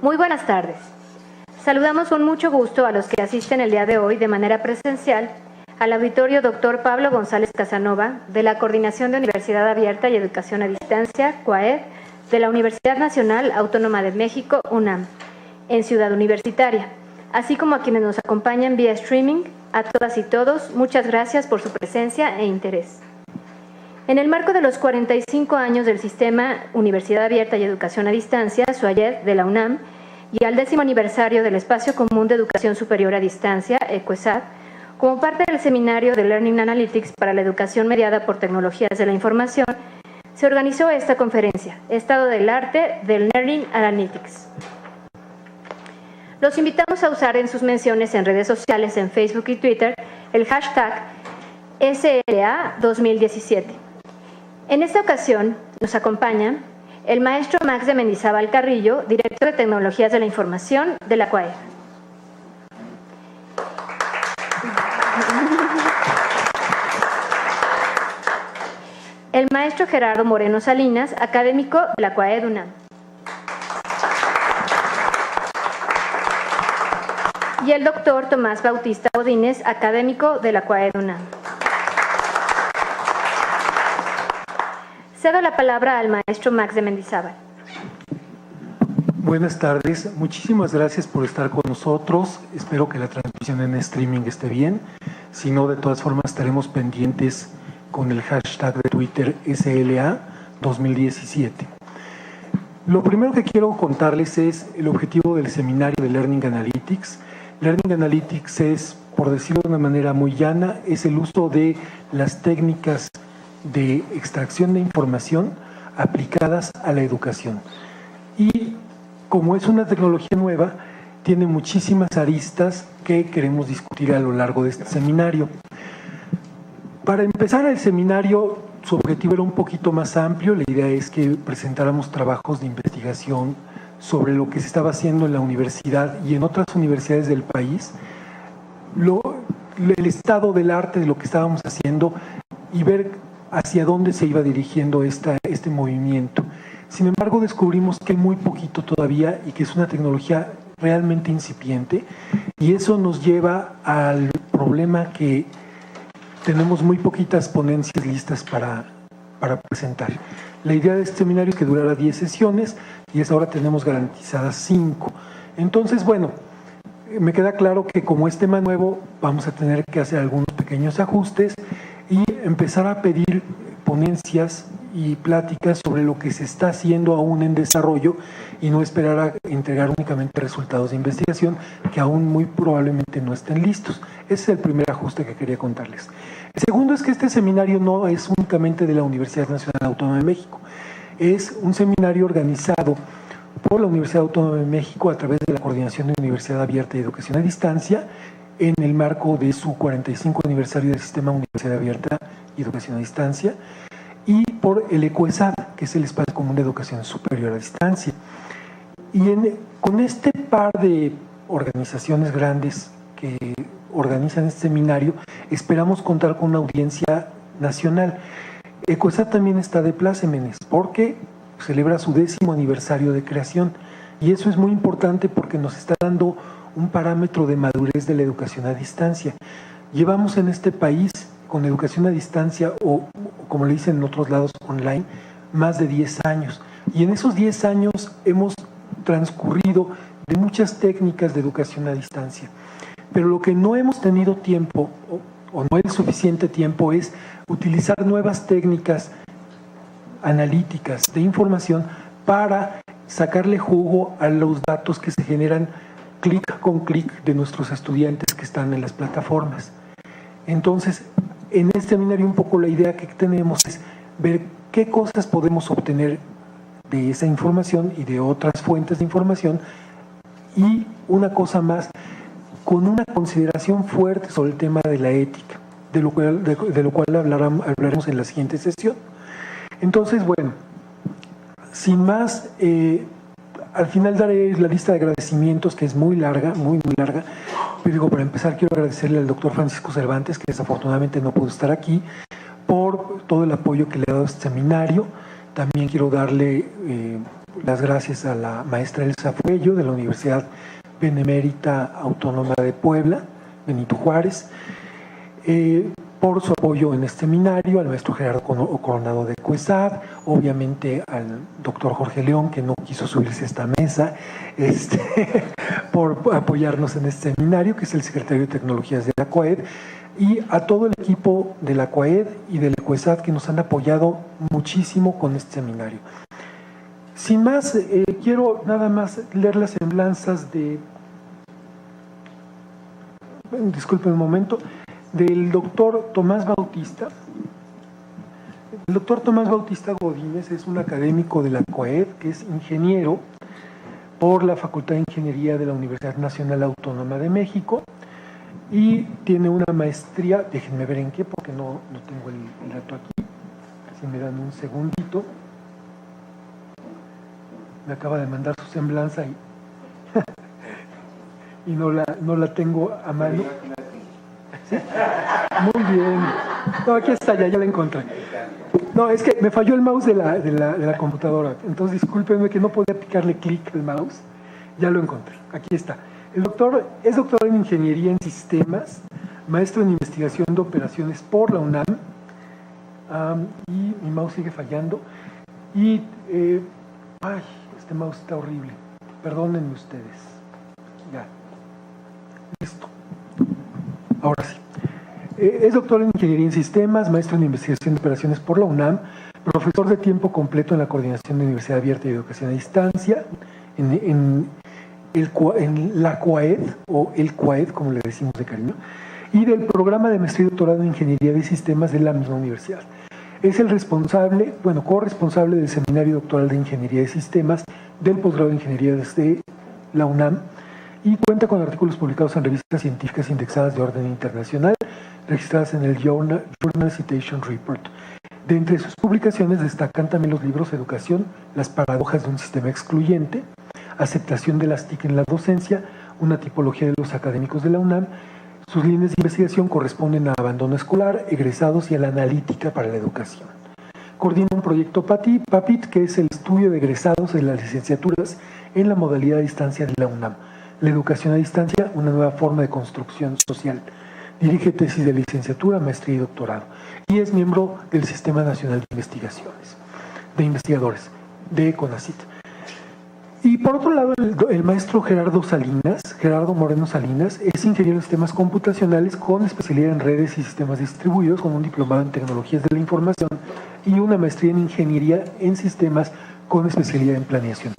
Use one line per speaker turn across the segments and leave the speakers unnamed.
Muy buenas tardes. Saludamos con mucho gusto a los que asisten el día de hoy de manera presencial al auditorio Dr. Pablo González Casanova de la Coordinación de Universidad Abierta y Educación a Distancia, CUAED, de la Universidad Nacional Autónoma de México, UNAM, en Ciudad Universitaria, así como a quienes nos acompañan vía streaming. A todas y todos, muchas gracias por su presencia e interés. En el marco de los 45 años del Sistema Universidad Abierta y Educación a Distancia, SUAYED, de la UNAM, y al 10º aniversario del Espacio Común de Educación Superior a Distancia, ECUESAD, como parte del seminario de Learning Analytics para la educación mediada por tecnologías de la información, se organizó esta conferencia, Estado del Arte del Learning Analytics. Los invitamos a usar en sus menciones en redes sociales, en Facebook y Twitter, el hashtag SLA 2017. En esta ocasión nos acompaña el maestro Max de Mendizábal Carrillo, director de Tecnologías de la Información de la CUAED. El maestro Gerardo Moreno Salinas, académico de la CUAED UNAM. Y el doctor Tomás Bautista Godínez, académico de la CUAED UNAM. Cedo la palabra al maestro Max de Mendizábal.
Buenas tardes, muchísimas gracias por estar con nosotros. Espero que la transmisión en streaming esté bien. Si no, de todas formas estaremos pendientes con el hashtag de Twitter SLA 2017. Lo primero que quiero contarles es el objetivo del seminario de Learning Analytics. Learning Analytics es, por decirlo de una manera muy llana, es el uso de las técnicas de extracción de información aplicadas a la educación. Y como es una tecnología nueva, tiene muchísimas aristas que queremos discutir a lo largo de este seminario. Para empezar el seminario, su objetivo era un poquito más amplio. La idea es que presentáramos trabajos de investigación sobre lo que se estaba haciendo en la universidad y en otras universidades del país, el estado del arte de lo que estábamos haciendo y ver hacia dónde se iba dirigiendo este movimiento. Sin embargo, descubrimos que hay muy poquito todavía y que es una tecnología realmente incipiente, y eso nos lleva al problema que tenemos muy poquitas ponencias listas para presentar. La idea de este seminario es que durara 10 sesiones y hasta ahora tenemos garantizadas 5. Entonces, bueno, me queda claro que como es tema nuevo, vamos a tener que hacer algunos pequeños ajustes y empezar a pedir ponencias y pláticas sobre lo que se está haciendo aún en desarrollo y no esperar a entregar únicamente resultados de investigación que aún muy probablemente no estén listos. Ese es el primer ajuste que quería contarles. El segundo es que este seminario no es únicamente de la Universidad Nacional Autónoma de México. Es un seminario organizado por la Universidad Autónoma de México a través de la Coordinación de Universidad Abierta y Educación a Distancia en el marco de su 45 aniversario del Sistema Universidad Abierta y Educación a Distancia, y por el ECUESAD, que es el Espacio Común de Educación Superior a Distancia. Y con este par de organizaciones grandes que organizan este seminario, esperamos contar con una audiencia nacional. ECUESAD también está de plácemes porque celebra su 10º aniversario de creación, y eso es muy importante porque nos está dando un parámetro de madurez de la educación a distancia. Llevamos en este país con educación a distancia, o como le dicen en otros lados, online, más de 10 años. Y en esos 10 años hemos transcurrido de muchas técnicas de educación a distancia. Pero lo que no hemos tenido tiempo, o no es suficiente tiempo, es utilizar nuevas técnicas analíticas de información para sacarle jugo a los datos que se generan clic con clic de nuestros estudiantes que están en las plataformas. Entonces, en este seminario un poco la idea que tenemos es ver qué cosas podemos obtener de esa información y de otras fuentes de información, y una cosa más, con una consideración fuerte sobre el tema de la ética, de lo cual hablaremos en la siguiente sesión. Entonces, bueno, sin más, al final daré la lista de agradecimientos, que es muy larga, muy larga. Pero digo, para empezar quiero agradecerle al doctor Francisco Cervantes, que desafortunadamente no pudo estar aquí, por todo el apoyo que le ha dado a este seminario. También quiero darle las gracias a la maestra Elsa Fuello de la Universidad Benemérita Autónoma de Puebla, Benito Juárez, por su apoyo en este seminario, al maestro Gerardo Coronado de COESAD, obviamente al doctor Jorge León, que no quiso subirse a esta mesa, por apoyarnos en este seminario, que es el secretario de Tecnologías de la CUAED, y a todo el equipo de la CUAED y de la COESAD que nos han apoyado muchísimo con este seminario. Sin más, quiero nada más leer las semblanzas de, disculpen un momento, del doctor Tomás Bautista. El doctor Tomás Bautista Godínez es un académico de la CUAED, que es ingeniero por la Facultad de Ingeniería de la Universidad Nacional Autónoma de México y tiene una maestría, déjenme ver en qué, porque no tengo el dato aquí, si me dan un segundito. Me acaba de mandar su semblanza y no la tengo a mano. Muy bien. No, aquí está, ya la encontré. No, es que me falló el mouse de la computadora. Entonces, discúlpenme que no podía picarle clic al mouse. Ya lo encontré. Aquí está. El doctor es doctor en Ingeniería en Sistemas, maestro en Investigación de Operaciones por la UNAM. Y mi mouse sigue fallando. Y, este mouse está horrible. Perdónenme ustedes. Ya. Listo. Ahora sí. Es doctor en Ingeniería en Sistemas, maestro en Investigación de Operaciones por la UNAM, profesor de tiempo completo en la Coordinación de Universidad Abierta y Educación a Distancia, en la CUAED, o el CUAED, como le decimos de cariño, y del programa de maestría y doctorado en Ingeniería de Sistemas de la misma universidad. Es el corresponsable del Seminario Doctoral de Ingeniería de Sistemas del posgrado de Ingeniería desde la UNAM, y cuenta con artículos publicados en revistas científicas indexadas de orden internacional, registradas en el Journal Citation Report. De entre sus publicaciones destacan también los libros Educación, las paradojas de un sistema excluyente, Aceptación de las TIC en la docencia, una tipología de los académicos de la UNAM. Sus líneas de investigación corresponden a abandono escolar, egresados y a la analítica para la educación. Coordina un proyecto PAPIT, que es el estudio de egresados de las licenciaturas en la modalidad a distancia de la UNAM. La educación a distancia, una nueva forma de construcción social. Dirige tesis de licenciatura, maestría y doctorado. Y es miembro del Sistema Nacional de Investigadores, de CONACYT. Y por otro lado, el maestro Gerardo Moreno Salinas, es ingeniero en sistemas computacionales con especialidad en redes y sistemas distribuidos, con un diplomado en tecnologías de la información y una maestría en ingeniería en sistemas con especialidad en planeación.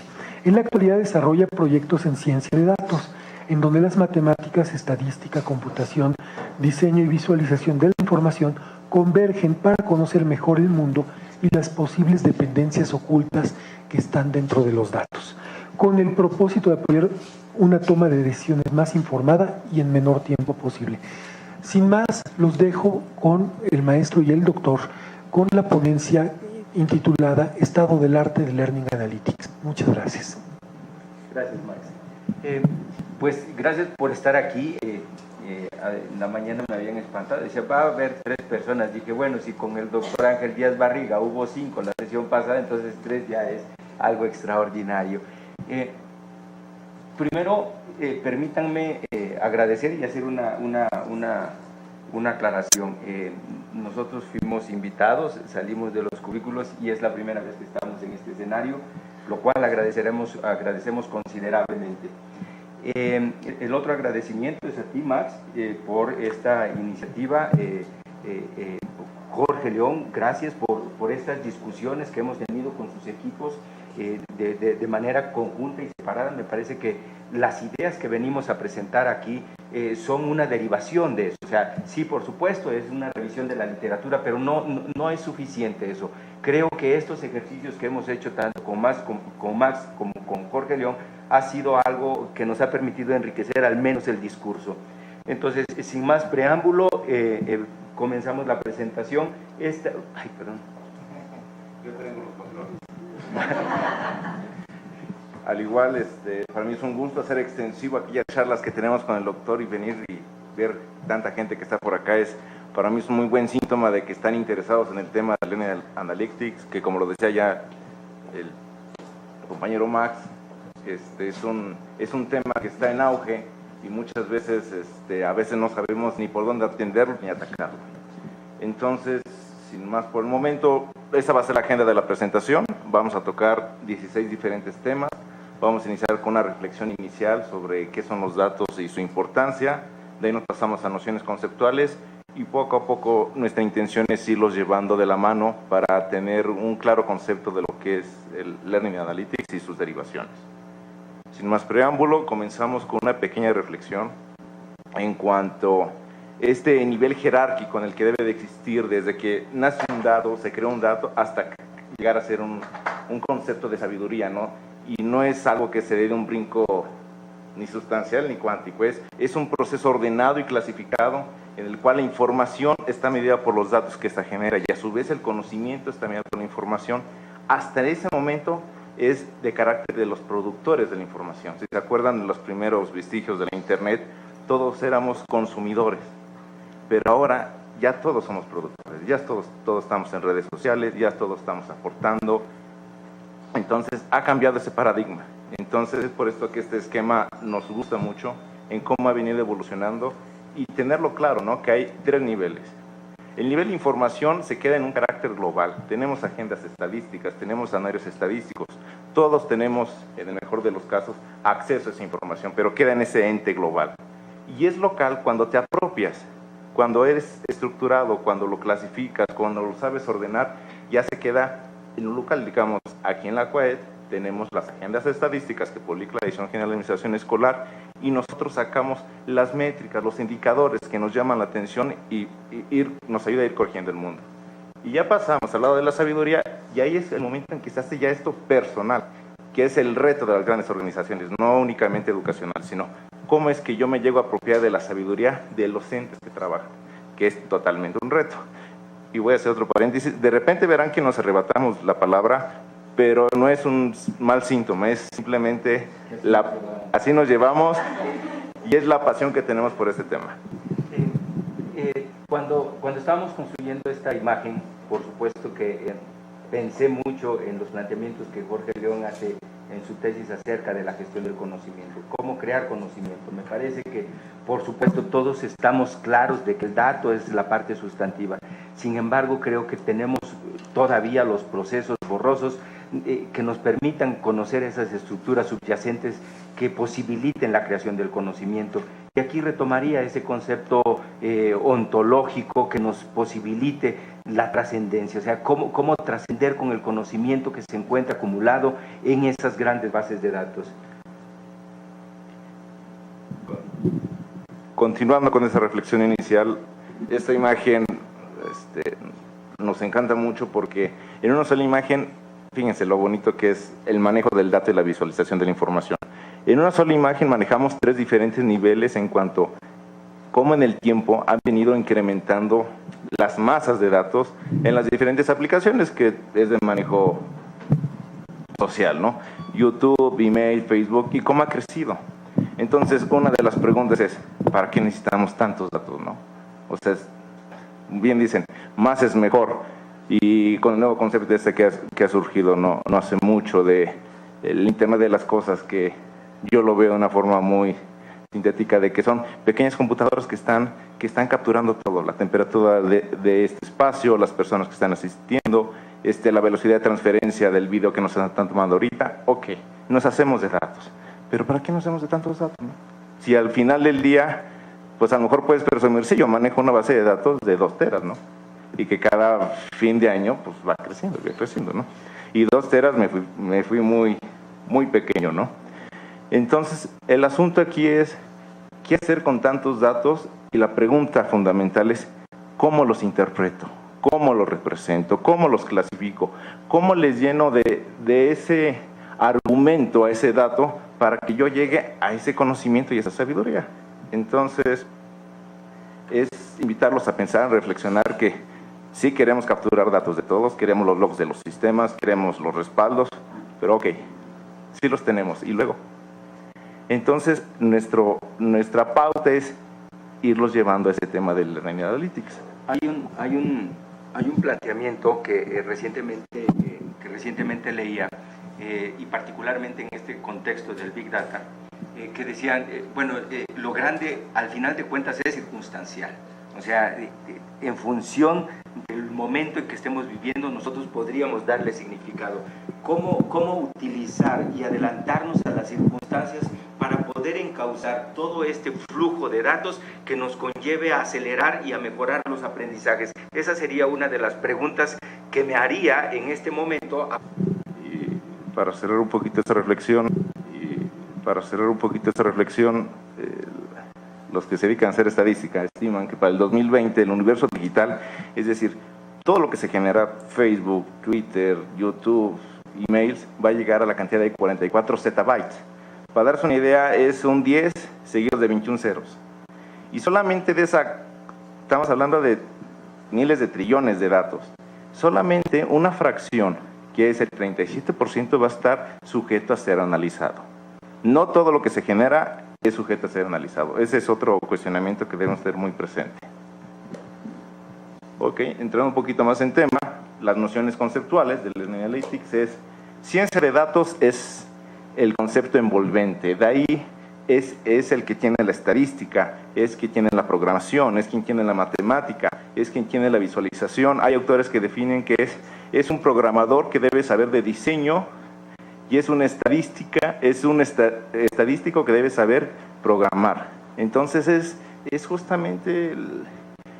En la actualidad desarrolla proyectos en ciencia de datos, en donde las matemáticas, estadística, computación, diseño y visualización de la información convergen para conocer mejor el mundo y las posibles dependencias ocultas que están dentro de los datos, con el propósito de apoyar una toma de decisiones más informada y en menor tiempo posible. Sin más, los dejo con el maestro y el doctor, con la ponencia intitulada Estado del Arte de Learning Analytics. Muchas gracias.
Gracias, Max. Pues gracias por estar aquí. En la mañana me habían espantado, decía, va a haber 3 personas. Dije, bueno, si con el doctor Ángel Díaz Barriga hubo 5 la sesión pasada, entonces 3 ya es algo extraordinario. Primero, permítanme agradecer y hacer una aclaración. Nosotros fuimos invitados, salimos de los cubículos y es la primera vez que estamos en este escenario, lo cual agradecemos considerablemente. El otro agradecimiento es a ti, Max, por esta iniciativa. Jorge León, gracias por estas discusiones que hemos tenido con sus equipos de manera conjunta y separada. Me parece que las ideas que venimos a presentar aquí son una derivación de eso. O sea, sí, por supuesto, es una revisión de la literatura, pero no es suficiente eso. Creo que estos ejercicios que hemos hecho tanto con Max como con Jorge León ha sido algo que nos ha permitido enriquecer al menos el discurso. Entonces, sin más preámbulo, comenzamos la presentación. Ay, perdón.
Yo tengo los controles. Al igual, para mí es un gusto hacer extensivo aquellas charlas que tenemos con el doctor y venir y ver tanta gente que está por acá. Para mí es un muy buen síntoma de que están interesados en el tema de Learning Analytics, que como lo decía ya el compañero Max, es un tema que está en auge y muchas veces, a veces no sabemos ni por dónde atenderlo ni atacarlo. Entonces, sin más por el momento, esa va a ser la agenda de la presentación. Vamos a tocar 16 diferentes temas. Vamos a iniciar con una reflexión inicial sobre qué son los datos y su importancia. De ahí nos pasamos a nociones conceptuales y poco a poco nuestra intención es irlos llevando de la mano para tener un claro concepto de lo que es el Learning Analytics y sus derivaciones. Sin más preámbulo, comenzamos con una pequeña reflexión en cuanto a este nivel jerárquico en el que debe de existir desde que nace un dato, se crea un dato, hasta llegar a ser un concepto de sabiduría, ¿no? Y no es algo que se dé de un brinco ni sustancial ni cuántico, es un proceso ordenado y clasificado en el cual la información está medida por los datos que esta genera y a su vez el conocimiento está medido por la información. Hasta ese momento es de carácter de los productores de la información. Si se acuerdan de los primeros vestigios de la Internet, todos éramos consumidores, pero ahora ya todos somos productores, ya todos estamos en redes sociales, ya todos estamos aportando. Entonces ha cambiado ese paradigma. Entonces es por esto que este esquema nos gusta mucho en cómo ha venido evolucionando y tenerlo claro, ¿no? Que hay 3 niveles. El nivel de información se queda en un carácter global. Tenemos agendas estadísticas, tenemos anuarios estadísticos, todos tenemos, en el mejor de los casos, acceso a esa información, pero queda en ese ente global. Y es local cuando te apropias, cuando eres estructurado, cuando lo clasificas, cuando lo sabes ordenar, ya se queda en un local. Digamos, aquí en la CUAED tenemos las agendas estadísticas que publica la Dirección General de Administración Escolar y nosotros sacamos las métricas, los indicadores que nos llaman la atención y nos ayuda a ir corrigiendo el mundo. Y ya pasamos al lado de la sabiduría y ahí es el momento en que se hace ya esto personal, que es el reto de las grandes organizaciones, no únicamente educacional, sino cómo es que yo me llego a apropiar de la sabiduría de los entes que trabajan, que es totalmente un reto. Y voy a hacer otro paréntesis, de repente verán que nos arrebatamos la palabra, pero no es un mal síntoma, es simplemente así nos llevamos y es la pasión que tenemos por este tema.
Cuando estábamos construyendo esta imagen, por supuesto que pensé mucho en los planteamientos que Jorge León hace en su tesis acerca de la gestión del conocimiento, cómo crear conocimiento. Me parece que, por supuesto, todos estamos claros de que el dato es la parte sustantiva. Sin embargo, creo que tenemos todavía los procesos borrosos que nos permitan conocer esas estructuras subyacentes que posibiliten la creación del conocimiento. Y aquí retomaría ese concepto ontológico que nos posibilite la trascendencia, o sea, cómo trascender con el conocimiento que se encuentra acumulado en esas grandes bases de datos.
Continuando con esa reflexión inicial, esta imagen nos encanta mucho porque en una sola imagen, fíjense lo bonito que es el manejo del dato y la visualización de la información. En una sola imagen manejamos 3 diferentes niveles en cuanto a cómo en el tiempo han venido incrementando las masas de datos en las diferentes aplicaciones que es de manejo social, ¿no? YouTube, email, Facebook, y cómo ha crecido. Entonces, una de las preguntas es, ¿para qué necesitamos tantos datos, no? O sea, bien dicen, más es mejor. Y con el nuevo concepto que ha surgido no hace mucho de el Internet de las cosas, que yo lo veo de una forma muy sintética, de que son pequeñas computadoras que están capturando todo, la temperatura de este espacio, las personas que están asistiendo, la velocidad de transferencia del video que nos están tomando ahorita. Ok, nos hacemos de datos, pero ¿para qué nos hacemos de tantos datos, no? Si al final del día, pues a lo mejor puedes presumir, sí, yo manejo una base de datos de 2 teras, ¿no? Y que cada fin de año pues va creciendo, ¿no? Y 2 teras me fui muy, muy pequeño, ¿no? Entonces, el asunto aquí es, ¿qué hacer con tantos datos? Y la pregunta fundamental es, ¿cómo los interpreto? ¿Cómo los represento? ¿Cómo los clasifico? ¿Cómo les lleno de ese argumento a ese dato para que yo llegue a ese conocimiento y esa sabiduría? Entonces, es invitarlos a pensar, a reflexionar que sí queremos capturar datos de todos, queremos los logs de los sistemas, queremos los respaldos, pero ok, sí los tenemos, y luego. Entonces, nuestra pauta es irlos llevando a ese tema del Learning Analytics.
Hay un planteamiento que recientemente leía y particularmente en este contexto del Big Data, que decían, lo grande al final de cuentas es circunstancial. O sea, en función del momento en que estemos viviendo, nosotros podríamos darle significado. ¿Cómo utilizar y adelantarnos a las circunstancias para poder encauzar todo este flujo de datos que nos conlleve a acelerar y a mejorar los aprendizajes? Esa sería una de las preguntas que me haría en este momento.
Y para cerrar un poquito esta reflexión, los que se dedican a hacer estadística estiman que para el 2020 el universo digital, es decir, todo lo que se genera, Facebook, Twitter, YouTube, emails, va a llegar a la cantidad de 44 zettabytes. Para darse una idea, es un 10 seguido de 21 ceros. Y solamente de esa, estamos hablando de miles de trillones de datos. Solamente una fracción, que es el 37%, va a estar sujeto a ser analizado. No todo lo que se genera es sujeto a ser analizado. Ese es otro cuestionamiento que debemos tener muy presente. Ok, entrando un poquito más en tema, las nociones conceptuales del Learning Analytics es, ciencia de datos es el concepto envolvente, de ahí es el que tiene la estadística, es quien tiene la programación, es quien tiene la matemática, es quien tiene la visualización. Hay autores que definen que es un programador que debe saber de diseño, y es un estadístico que debe saber programar. Entonces es justamente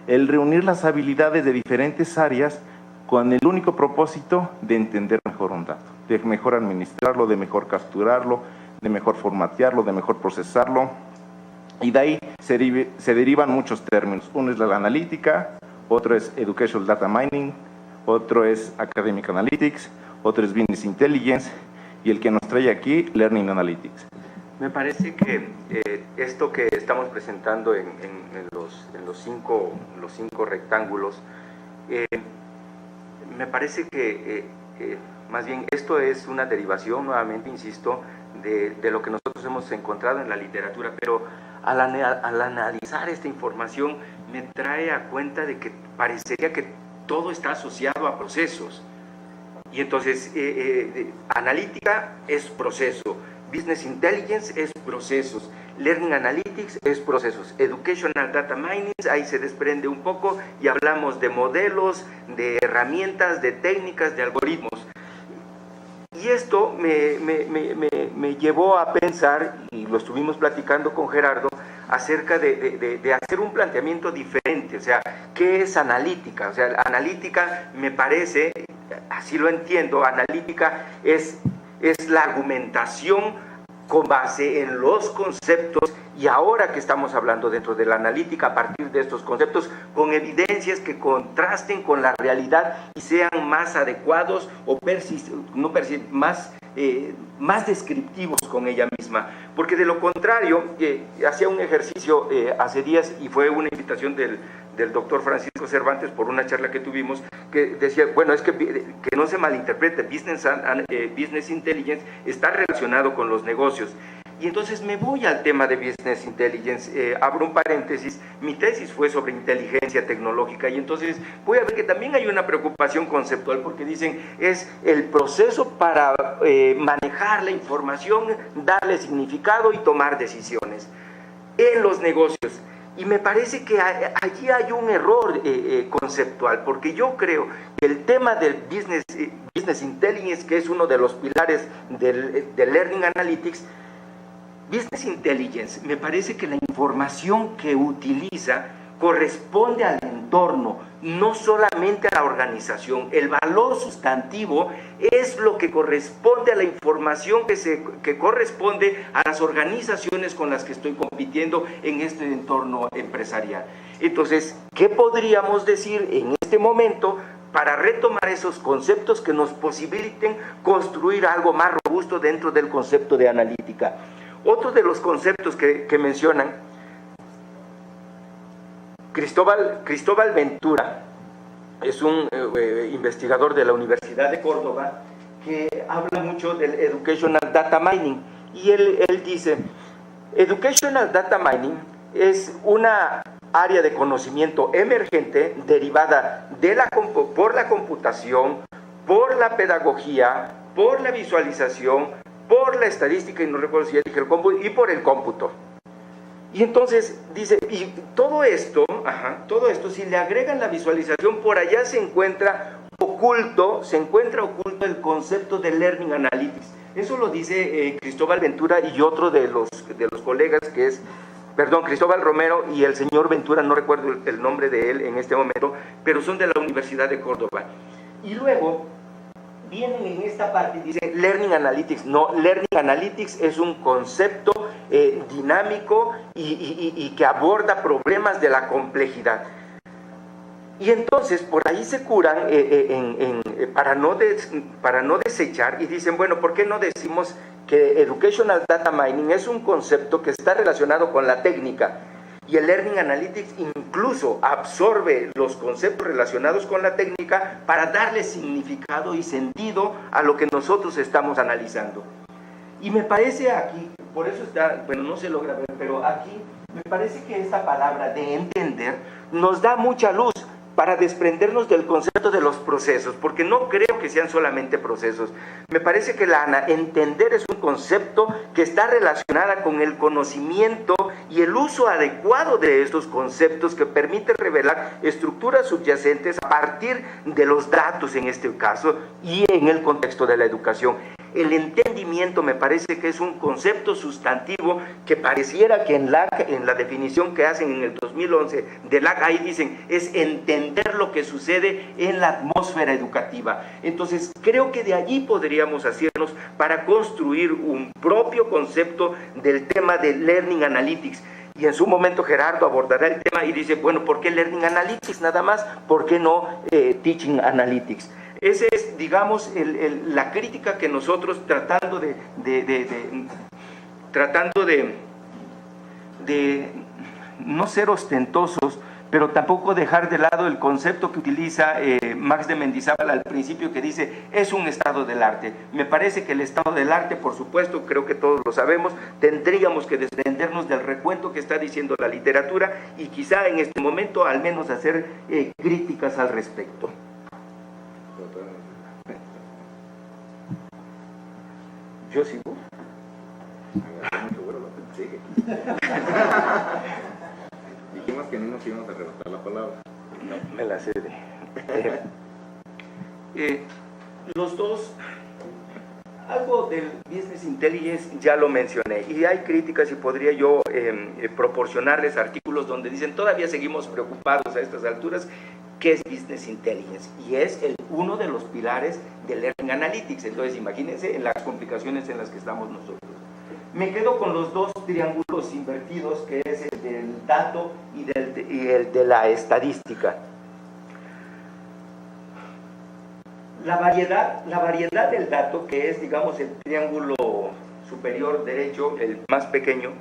el reunir las habilidades de diferentes áreas con el único propósito de entender mejor un dato, de mejor administrarlo, de mejor capturarlo, de mejor formatearlo, de mejor procesarlo. Y de ahí se derivan muchos términos. Uno es la analítica, otro es Educational Data Mining, otro es Academic Analytics, otro es Business Intelligence, y el que nos trae aquí, Learning Analytics.
Me parece que esto que estamos presentando en los cinco rectángulos, me parece que más bien esto es una derivación, nuevamente insisto, de lo que nosotros hemos encontrado en la literatura, pero al analizar esta información me trae a cuenta de que parecería que todo está asociado a procesos. Y entonces, analítica es proceso, business intelligence es procesos, learning analytics es procesos, educational data mining, ahí se desprende un poco y hablamos de modelos, de herramientas, de técnicas, de algoritmos. Y esto me llevó a pensar, y lo estuvimos platicando con Gerardo, acerca de hacer un planteamiento diferente. O sea, ¿qué es analítica? O sea, analítica me parece, así lo entiendo, analítica es la argumentación con base en los conceptos, y ahora que estamos hablando dentro de la analítica a partir de estos conceptos, con evidencias que contrasten con la realidad y sean más adecuados o más descriptivos con ella misma, porque de lo contrario, hacía un ejercicio hace días y fue una invitación del doctor Francisco Cervantes por una charla que tuvimos, que decía, bueno, es que no se malinterprete, Business Intelligence está relacionado con los negocios. Y entonces me voy al tema de Business Intelligence, abro un paréntesis, mi tesis fue sobre inteligencia tecnológica, y entonces voy a ver que también hay una preocupación conceptual, porque dicen, es el proceso para manejar la información, darle significado y tomar decisiones en los negocios. Y me parece que allí hay un error conceptual, porque yo creo que el tema del Business Intelligence, que es uno de los pilares del Learning Analytics, Business Intelligence, me parece que la información que utiliza corresponde al entorno, no solamente a la organización. El valor sustantivo es lo que corresponde a la información que corresponde a las organizaciones con las que estoy compitiendo en este entorno empresarial. Entonces, ¿qué podríamos decir en este momento para retomar esos conceptos que nos posibiliten construir algo más robusto dentro del concepto de analítica? Otro de los conceptos que mencionan, Cristóbal Ventura, es un investigador de la Universidad de Córdoba, que habla mucho del Educational Data Mining, y él dice, Educational Data Mining es una área de conocimiento emergente derivada por la computación, por la pedagogía, por la visualización, por la estadística, y no recuerdo si ya dije el cómputo, y por el cómputo. Y entonces dice, y todo esto, si le agregan la visualización, por allá se encuentra oculto el concepto de Learning Analytics. Eso lo dice Cristóbal Ventura y otro de los colegas, que es, Cristóbal Romero y el señor Ventura, no recuerdo el nombre de él en este momento, pero son de la Universidad de Córdoba. Y luego vienen en esta parte y dicen Learning Analytics. No, Learning Analytics es un concepto dinámico y que aborda problemas de la complejidad. Y entonces por ahí se curan para no desechar, y dicen, bueno, ¿por qué no decimos que Educational Data Mining es un concepto que está relacionado con la técnica? Y el Learning Analytics incluso absorbe los conceptos relacionados con la técnica para darle significado y sentido a lo que nosotros estamos analizando. Y me parece aquí, por eso está, bueno, no se logra ver, pero aquí me parece que esta palabra de entender nos da mucha luz para desprendernos del concepto de los procesos, porque no creo que sean solamente procesos. Me parece que entender es un concepto que está relacionada con el conocimiento y el uso adecuado de estos conceptos, que permite revelar estructuras subyacentes a partir de los datos en este caso y en el contexto de la educación. El entendimiento me parece que es un concepto sustantivo que pareciera que en la definición que hacen en el 2011 de LAC, ahí dicen, es entender lo que sucede en la atmósfera educativa. Entonces, creo que de allí podríamos hacernos para construir un propio concepto del tema de Learning Analytics. Y en su momento Gerardo abordará el tema y dice, bueno, ¿por qué Learning Analytics nada más? ¿Por qué no Teaching Analytics? Esa es, digamos, la crítica que nosotros, tratando de no ser ostentosos, pero tampoco dejar de lado el concepto que utiliza Max de Mendizábal al principio, que dice, es un estado del arte. Me parece que el estado del arte, por supuesto, creo que todos lo sabemos, tendríamos que desprendernos del recuento que está diciendo la literatura y quizá en este momento al menos hacer críticas al respecto. Yo sigo.
Dijimos que no nos íbamos a arrebatar la palabra.
No, me la cede. Los dos, algo del Business Intelligence ya lo mencioné, y hay críticas y podría yo proporcionarles artículos donde dicen, todavía seguimos preocupados a estas alturas. ¿Qué es Business Intelligence? Y es uno de los pilares del Learning Analytics. Entonces, imagínense en las complicaciones en las que estamos nosotros. Me quedo con los dos triángulos invertidos, que es el del dato y el de la estadística. La variedad del dato, que es, digamos, el triángulo superior derecho, el más pequeño,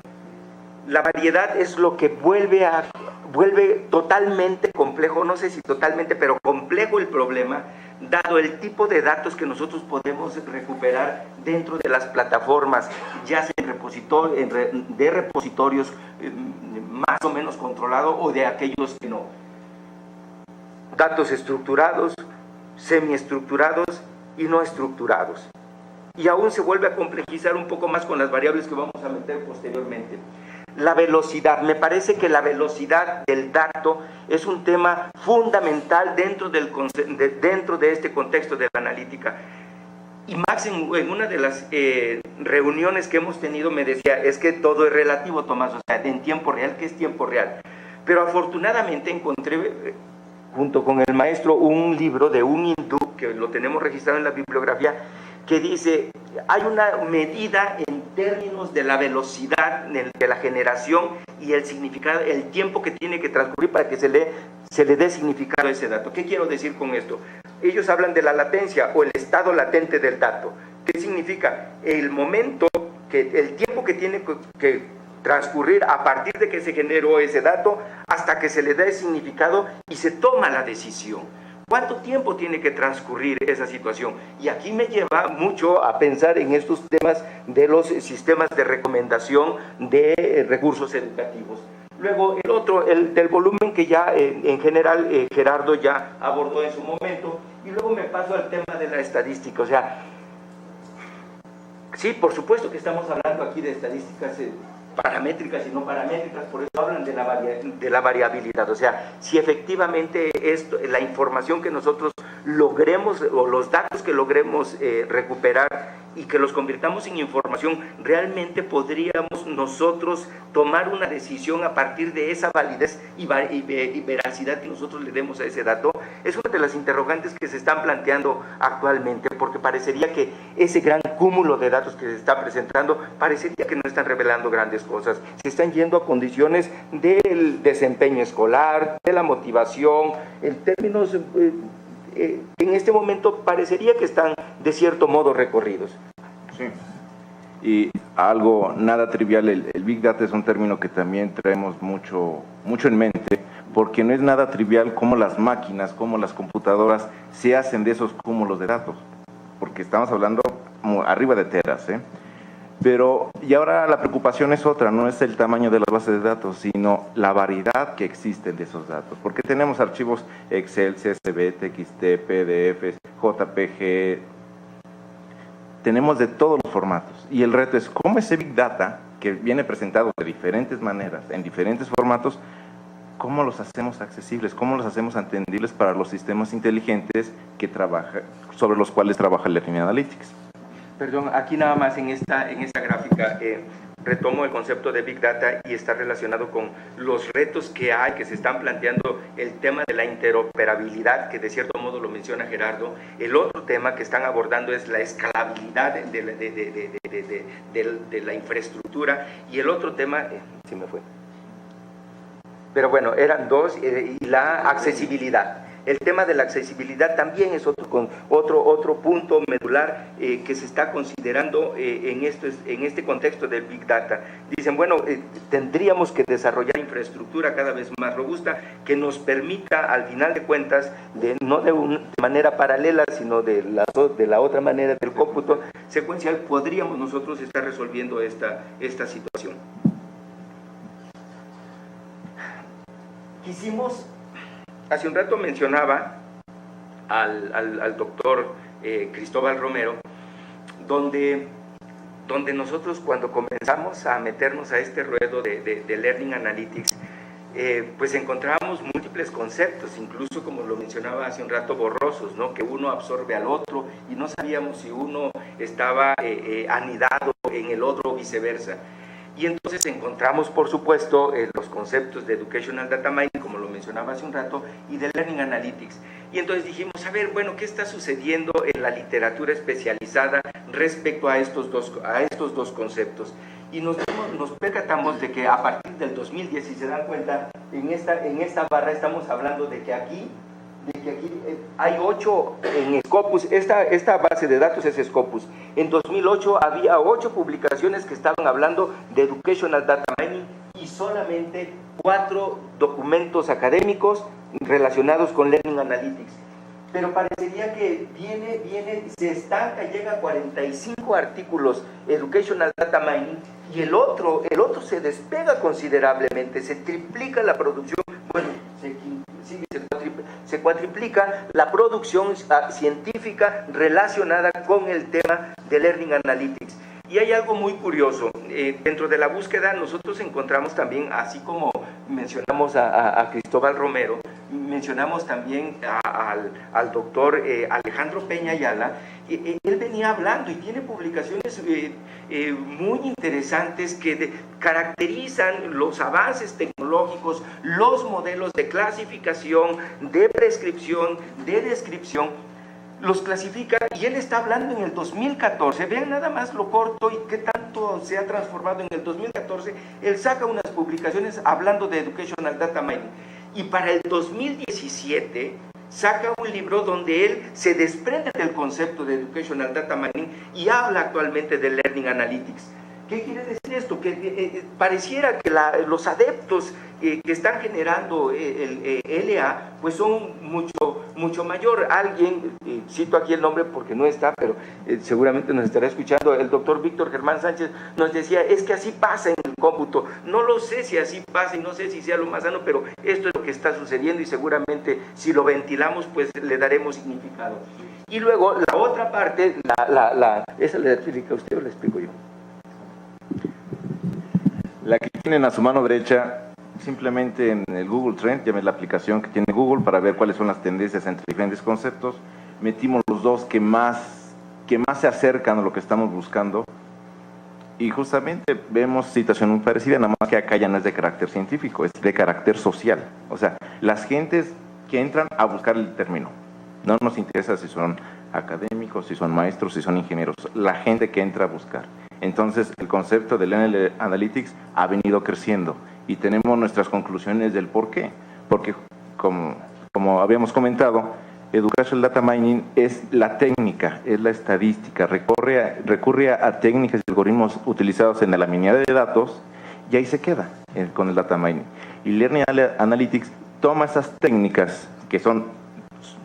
la variedad es lo que vuelve totalmente complejo, no sé si totalmente, pero complejo el problema, dado el tipo de datos que nosotros podemos recuperar dentro de las plataformas, ya sea de repositorios más o menos controlados o de aquellos que no. Datos estructurados, semiestructurados y no estructurados. Y aún se vuelve a complejizar un poco más con las variables que vamos a meter posteriormente. La velocidad, me parece que la velocidad del dato es un tema fundamental dentro de este contexto de la analítica. Y Max en una de las reuniones que hemos tenido me decía, es que todo es relativo, Tomás, o sea, en tiempo real, ¿qué es tiempo real? Pero afortunadamente encontré, junto con el maestro, un libro de un hindú, que lo tenemos registrado en la bibliografía, que dice, hay una medida en términos de la velocidad de la generación y el significado, el tiempo que tiene que transcurrir para que se le dé significado a ese dato. ¿Qué quiero decir con esto? Ellos hablan de la latencia o el estado latente del dato. ¿Qué significa? El tiempo que tiene que transcurrir a partir de que se generó ese dato hasta que se le dé significado y se toma la decisión. ¿Cuánto tiempo tiene que transcurrir esa situación? Y aquí me lleva mucho a pensar en estos temas de los sistemas de recomendación de recursos educativos. Luego el otro, el del volumen, que ya en general Gerardo ya abordó en su momento. Y luego me paso al tema de la estadística. O sea, Sí, por supuesto que estamos hablando aquí de estadísticas paramétricas y no paramétricas, por eso hablan de la variabilidad. O sea, si efectivamente la información que nosotros logremos o los datos que logremos recuperar y que los convirtamos en información, realmente podríamos nosotros tomar una decisión a partir de esa validez y veracidad que nosotros le demos a ese dato. Es una de las interrogantes que se están planteando actualmente, porque parecería que ese gran cúmulo de datos que se está presentando, parecería que no están revelando grandes cosas. Se están yendo a condiciones del desempeño escolar, de la motivación, en términos en este momento parecería que están de cierto modo recorridos.
Sí. Y algo nada trivial, el Big Data es un término que también traemos mucho en mente, porque no es nada trivial cómo las máquinas, cómo las computadoras se hacen de esos cúmulos de datos, porque estamos hablando arriba de teras, Pero, y ahora la preocupación es otra, no es el tamaño de las bases de datos, sino la variedad que existe de esos datos. Porque tenemos archivos Excel, CSV, TXT, PDFs, JPG, tenemos de todos los formatos. Y el reto es cómo ese Big Data, que viene presentado de diferentes maneras, en diferentes formatos, cómo los hacemos accesibles, cómo los hacemos entendibles para los sistemas inteligentes sobre los cuales trabaja el Learning Analytics.
Perdón, aquí nada más en esta gráfica retomo el concepto de Big Data y está relacionado con los retos que hay, que se están planteando, el tema de la interoperabilidad, que de cierto modo lo menciona Gerardo. El otro tema que están abordando es la escalabilidad de la infraestructura, y el otro tema, se me fue, pero bueno, eran dos, y la accesibilidad. El tema de la accesibilidad también es otro punto medular que se está considerando en este contexto del Big Data. Dicen, bueno, tendríamos que desarrollar infraestructura cada vez más robusta que nos permita, al final de cuentas, no de manera paralela, sino de la otra manera del cómputo secuencial, podríamos nosotros estar resolviendo esta situación. Hace un rato mencionaba al doctor Cristóbal Romero, donde nosotros cuando comenzamos a meternos a este ruedo de Learning Analytics, pues encontrábamos múltiples conceptos, incluso como lo mencionaba hace un rato, borrosos, ¿no? Que uno absorbe al otro y no sabíamos si uno estaba anidado en el otro o viceversa. Y entonces encontramos, por supuesto, los conceptos de Educational Data Mining, como lo mencionaba hace un rato, y de Learning Analytics. Y entonces dijimos, a ver, bueno, ¿qué está sucediendo en la literatura especializada respecto a estos dos conceptos? Y nos percatamos de que a partir del 2010, si se dan cuenta, en esta barra estamos hablando de que aquí hay 8 en Scopus. Esta base de datos es Scopus. En 2008 había 8 publicaciones que estaban hablando de Educational Data Mining y solamente 4 documentos académicos relacionados con Learning Analytics. Pero parecería que se estanca, llega a 45 artículos Educational Data Mining, y el otro se despega considerablemente, se triplica la producción, bueno, se cuatriplica la producción científica relacionada con el tema de Learning Analytics. Y hay algo muy curioso, dentro de la búsqueda nosotros encontramos también, así como mencionamos a Cristóbal Romero, mencionamos también al doctor Alejandro Peña Ayala. Él venía hablando y tiene publicaciones muy interesantes que caracterizan los avances tecnológicos, los modelos de clasificación, de prescripción, de descripción, los clasifica, y él está hablando en el 2014, vean nada más lo corto y qué tanto se ha transformado en el 2014, él saca unas publicaciones hablando de Educational Data Mining, y para el 2017 saca un libro donde él se desprende del concepto de Educational Data Mining y habla actualmente de Learning Analytics. ¿Qué quiere decir esto? Que pareciera que los adeptos que están generando el LA pues son mucho mucho mayor. Alguien, cito aquí el nombre porque no está, pero seguramente nos estará escuchando, el doctor Víctor Germán Sánchez nos decía, es que así pasa en el cómputo. No lo sé si así pasa y no sé si sea lo más sano, pero esto es lo que está sucediendo y seguramente si lo ventilamos, pues le daremos significado. Y luego la otra parte, ¿esa le explica usted o la explico yo?
La que tienen a su mano derecha, simplemente en el Google Trend, llame la aplicación que tiene Google para ver cuáles son las tendencias entre diferentes conceptos. Metimos los dos que más se acercan a lo que estamos buscando y justamente vemos situación muy parecida, nada más que acá ya no es de carácter científico, es de carácter social. O sea, las gentes que entran a buscar el término. No nos interesa si son académicos, si son maestros, si son ingenieros, la gente que entra a buscar. Entonces, el concepto del NL Analytics ha venido creciendo y tenemos nuestras conclusiones del por qué. Porque, como habíamos comentado, Educational Data Mining es la técnica, es la estadística, recurre a técnicas y algoritmos utilizados en la minería de datos y ahí se queda con el Data Mining. Y Learning Analytics toma esas técnicas que son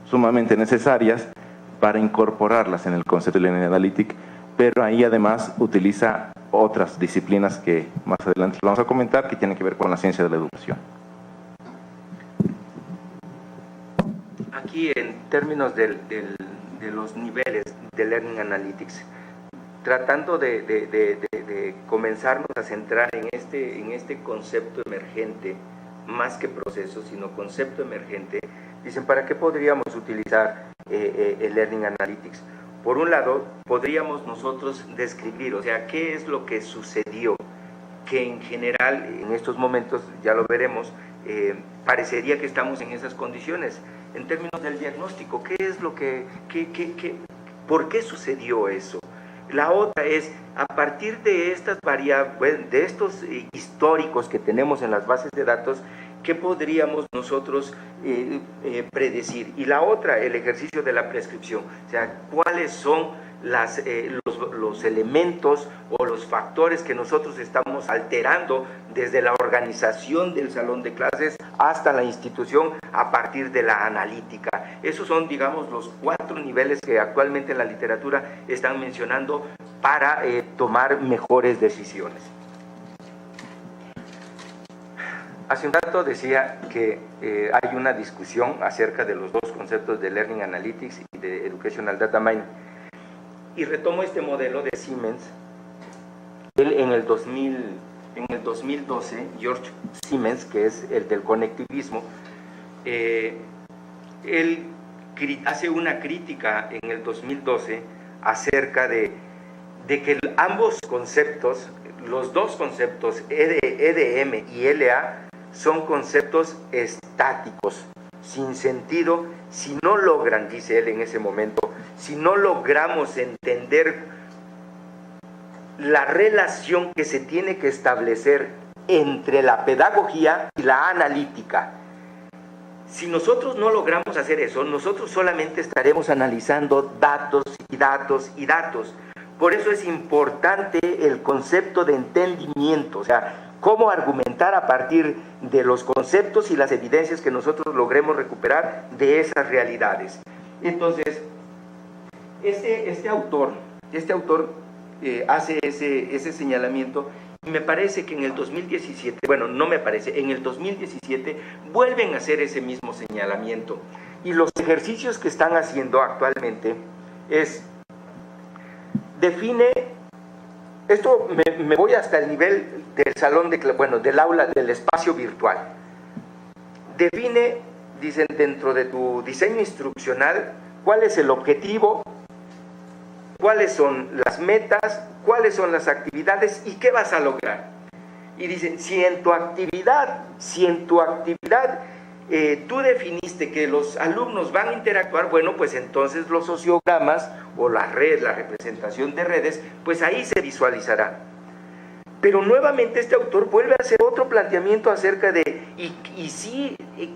sumamente necesarias para incorporarlas en el concepto de Learning Analytics, pero ahí además utiliza otras disciplinas que más adelante vamos a comentar que tienen que ver con la ciencia de la educación.
Aquí en términos de los niveles de Learning Analytics, tratando de comenzarnos a centrar en este concepto emergente, más que proceso, sino concepto emergente, dicen, ¿para qué podríamos utilizar el Learning Analytics? Por un lado, podríamos nosotros describir, o sea, qué es lo que sucedió, que en general, en estos momentos, ya lo veremos, parecería que estamos en esas condiciones. En términos del diagnóstico, ¿qué es lo por qué sucedió eso? La otra es, a partir de estas variables, de estos históricos que tenemos en las bases de datos, ¿qué podríamos nosotros predecir? Y la otra, el ejercicio de la prescripción, o sea, ¿cuáles son los elementos o los factores que nosotros estamos alterando desde la organización del salón de clases hasta la institución a partir de la analítica? Esos son, digamos, los 4 niveles que actualmente en la literatura están mencionando para tomar mejores decisiones. Hace un rato decía que hay una discusión acerca de los dos conceptos de Learning Analytics y de Educational Data Mining. Y retomo este modelo de Siemens. Él en el 2012, George Siemens, que es el del conectivismo, él hace una crítica en el 2012 acerca de que ambos conceptos, los dos conceptos, EDM y LA, son conceptos estáticos, sin sentido, si no logran, dice él en ese momento, si no logramos entender la relación que se tiene que establecer entre la pedagogía y la analítica. Si nosotros no logramos hacer eso, nosotros solamente estaremos analizando datos y datos y datos. Por eso es importante el concepto de entendimiento, o sea, cómo argumentar a partir de los conceptos y las evidencias que nosotros logremos recuperar de esas realidades. Entonces, este autor hace ese señalamiento y me parece que en el 2017, bueno, no me parece, en el 2017 vuelven a hacer ese mismo señalamiento. Y los ejercicios que están haciendo actualmente es, define, esto me voy hasta el nivel del salón del aula, del espacio virtual. Define, dicen, dentro de tu diseño instruccional, cuál es el objetivo, cuáles son las metas, cuáles son las actividades y qué vas a lograr. Y dicen, si en tu actividad tú definiste que los alumnos van a interactuar, bueno, pues entonces los sociogramas o la red, la representación de redes, pues ahí se visualizará. Pero nuevamente este autor vuelve a hacer otro planteamiento acerca de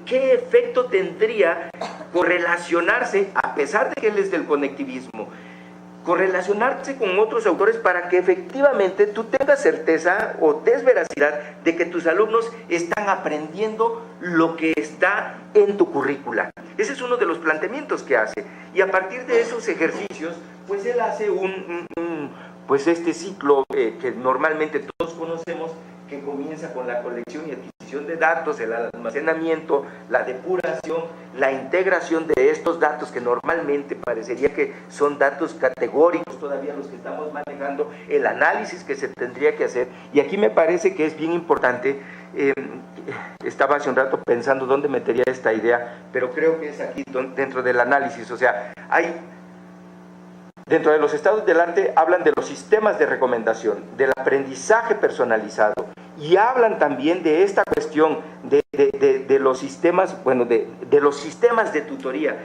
qué efecto tendría correlacionarse, a pesar de que él es del conectivismo, correlacionarse con otros autores para que efectivamente tú tengas certeza o des veracidad de que tus alumnos están aprendiendo lo que está en tu currícula. Ese es uno de los planteamientos que hace. Y a partir de esos ejercicios, pues él hace pues este ciclo que normalmente todos conocemos, que comienza con la colección y adquisición de datos, el almacenamiento, la depuración, la integración de estos datos que normalmente parecería que son datos categóricos, todavía los que estamos manejando, el análisis que se tendría que hacer. Y aquí me parece que es bien importante, estaba hace un rato pensando dónde metería esta idea, pero creo que es aquí dentro del análisis. O sea, dentro de los estados del arte hablan de los sistemas de recomendación, del aprendizaje personalizado, y hablan también de esta cuestión de los sistemas, bueno, de los sistemas de tutoría.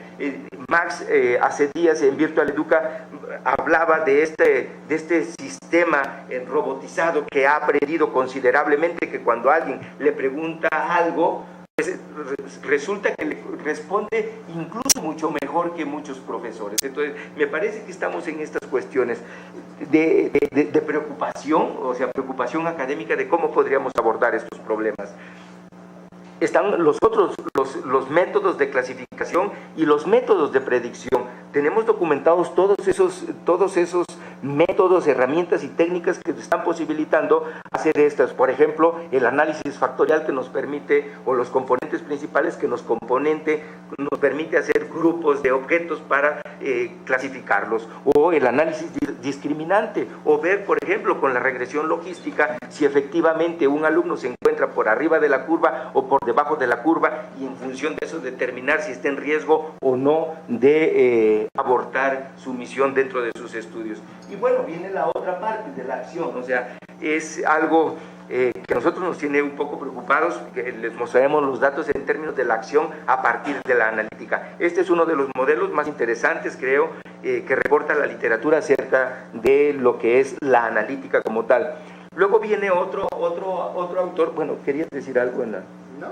Max hace días en Virtual Educa hablaba de este sistema robotizado que ha aprendido considerablemente, que cuando alguien le pregunta algo, pues resulta que le responde incluso mucho mejor que muchos profesores. Entonces, me parece que estamos en estas cuestiones de preocupación, o sea, preocupación académica de cómo podríamos abordar estos problemas. Están los métodos de clasificación y los métodos de predicción. Tenemos documentados todos esos métodos, herramientas y técnicas que están posibilitando hacer estas. Por ejemplo, el análisis factorial que nos permite, o los componentes principales que nos permite hacer grupos de objetos para clasificarlos, o el análisis discriminante, o ver, por ejemplo, con la regresión logística, si efectivamente un alumno se encuentra por arriba de la curva o por debajo de la curva, y en función de eso determinar si está en riesgo o no de abortar su misión dentro de sus estudios. Y bueno, viene la otra parte de la acción. O sea, es algo que a nosotros nos tiene un poco preocupados, que les mostraremos los datos en términos de la acción a partir de la analítica. Este es uno de los modelos más interesantes, creo, que reporta la literatura acerca de lo que es la analítica como tal. Luego viene otro autor. Bueno, ¿querías decir algo en la...?
No.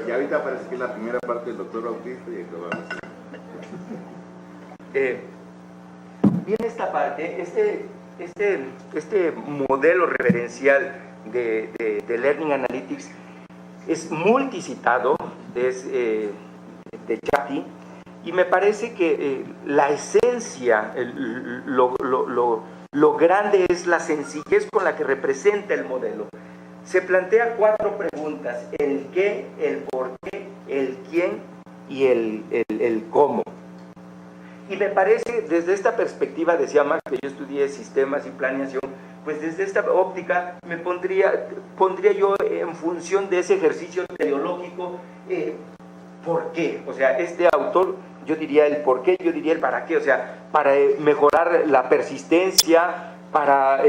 Y ahorita parece que es la primera parte del doctor Bautista y acabamos.
Viene esta parte, este modelo referencial de Learning Analytics es multicitado, es de Chappie, y me parece que la esencia, lo grande es la sencillez con la que representa el modelo. Se plantea 4 preguntas: el qué, el por qué, el quién y el cómo. Y me parece, desde esta perspectiva, decía Max que yo estudié sistemas y planeación, pues desde esta óptica me pondría yo en función de ese ejercicio teleológico, ¿por qué? O sea, este autor, yo diría el por qué, yo diría el para qué. O sea, para mejorar la persistencia, para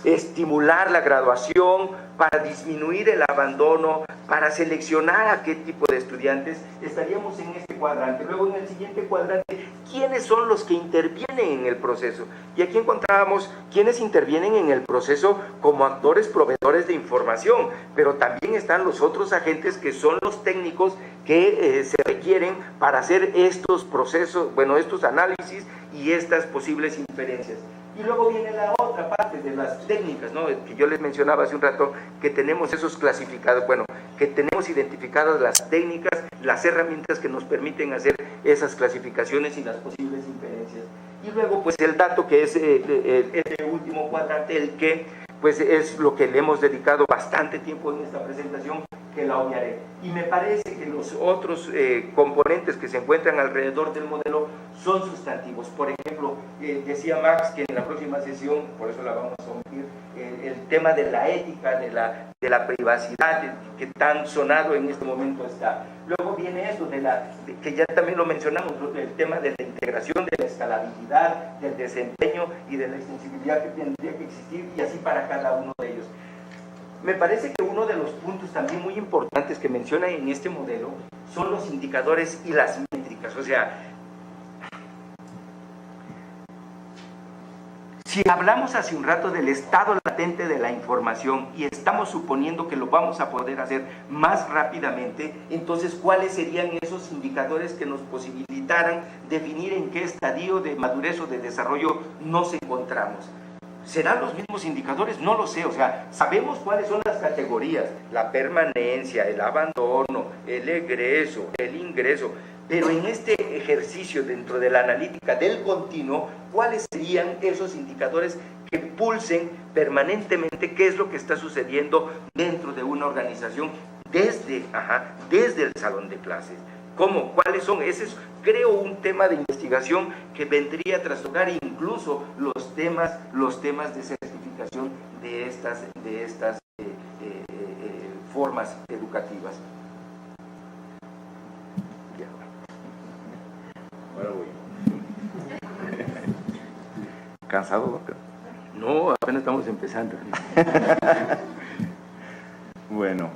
estimular la graduación, para disminuir el abandono, para seleccionar a qué tipo de estudiantes. Estaríamos en este cuadrante. Luego, en el siguiente cuadrante, ¿quiénes son los que intervienen en el proceso? Y aquí encontrábamos quienes intervienen en el proceso como actores proveedores de información, pero también están los otros agentes que son los técnicos que se requieren para hacer estos procesos, bueno, estos análisis y estas posibles inferencias. Y luego viene la otra parte de las técnicas, ¿no? Que yo les mencionaba hace un rato, que tenemos esos clasificados, bueno, que tenemos identificadas las técnicas, las herramientas que nos permiten hacer esas clasificaciones y las posibles inferencias. Y luego, pues, el dato, que es el último cuadrante, el que, pues, es lo que le hemos dedicado bastante tiempo en esta presentación, que la obviaré. Y me parece que los otros componentes que se encuentran alrededor del modelo son sustantivos. Por ejemplo, decía Max que en la próxima sesión, por eso la vamos a omitir, el tema de la ética, de la privacidad, que tan sonado en este momento está. Luego viene esto, que ya también lo mencionamos, el tema de la integración, de la escalabilidad, del desempeño y de la extensibilidad que tendría que existir, y así para cada uno de ellos. Me parece que uno de los puntos también muy importantes que menciona en este modelo son los indicadores y las métricas. O sea, Si hablamos hace un rato del estado latente de la información y estamos suponiendo que lo vamos a poder hacer más rápidamente, entonces, ¿cuáles serían esos indicadores que nos posibilitaran definir en qué estadio de madurez o de desarrollo nos encontramos? ¿Serán los mismos indicadores? No lo sé, o sea, sabemos cuáles son las categorías, la permanencia, el abandono, el egreso, el ingreso, pero en este ejercicio dentro de la analítica del continuo, ¿cuáles serían esos indicadores que pulsen permanentemente qué es lo que está sucediendo dentro de una organización desde el salón de clases? ¿Cómo? ¿Cuáles son? Ese es, creo, un tema de investigación que vendría a trastocar incluso los temas de certificación de estas formas educativas.
Ahora voy. ¿Cansado, doctor?
No, apenas estamos empezando.
Bueno,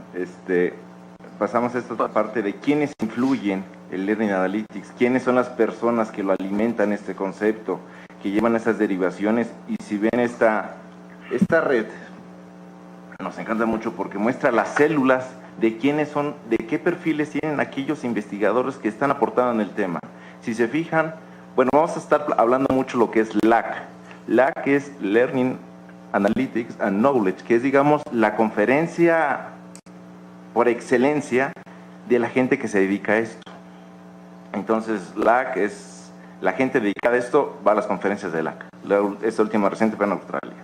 pasamos a esta parte de quiénes influyen el Learning Analytics, quiénes son las personas que lo alimentan este concepto, que llevan esas derivaciones. Y si ven esta red, nos encanta mucho porque muestra las células de quiénes son, de qué perfiles tienen aquellos investigadores que están aportando en el tema. Si se fijan, bueno, vamos a estar hablando mucho lo que es LAC. LAC es Learning Analytics and Knowledge, que es, digamos, la conferencia por excelencia de la gente que se dedica a esto. Entonces, LAC es la gente dedicada a esto, va a las conferencias de LAC. Esta última reciente fue en Australia.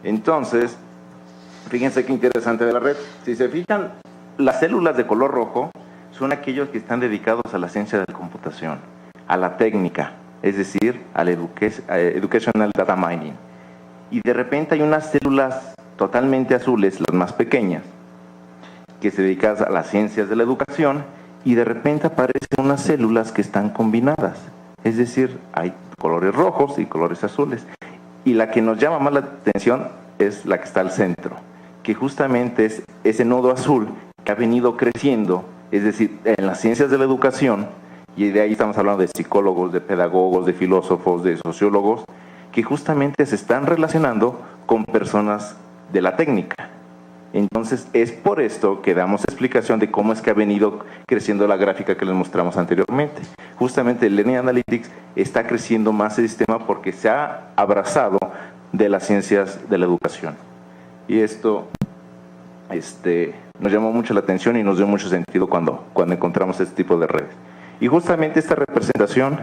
Entonces, fíjense qué interesante de la red. Si se fijan, las células de color rojo son aquellos que están dedicados a la ciencia de la computación, a la técnica, es decir, al Educational Data Mining. Y de repente hay unas células totalmente azules, las más pequeñas, que se dedican a las ciencias de la educación, y de repente aparecen unas células que están combinadas, es decir, hay colores rojos y colores azules, y la que nos llama más la atención es la que está al centro, que justamente es ese nodo azul que ha venido creciendo, es decir, en las ciencias de la educación, y de ahí estamos hablando de psicólogos, de pedagogos, de filósofos, de sociólogos, que justamente se están relacionando con personas de la técnica. Entonces, es por esto que damos explicación de cómo es que ha venido creciendo la gráfica que les mostramos anteriormente. Justamente el Learning Analytics está creciendo más el sistema porque se ha abrazado de las ciencias de la educación. Y esto nos llamó mucho la atención y nos dio mucho sentido cuando encontramos este tipo de redes. Y justamente esta representación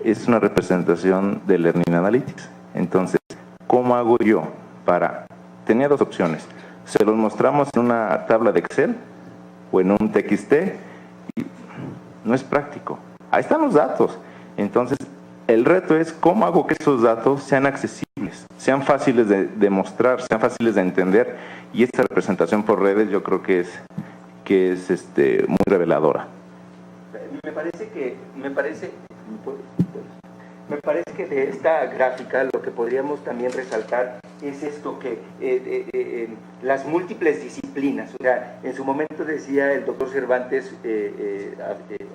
es una representación de Learning Analytics. Entonces, ¿cómo hago yo para...? Tenía dos opciones. Se los mostramos en una tabla de Excel o en un TXT y no es práctico. Ahí están los datos. Entonces, el reto es cómo hago que esos datos sean accesibles, sean fáciles de mostrar, sean fáciles de entender, y esta representación por redes yo creo que es muy reveladora.
Me parece que de esta gráfica lo que podríamos también resaltar es esto que las múltiples disciplinas, o sea, en su momento decía el doctor Cervantes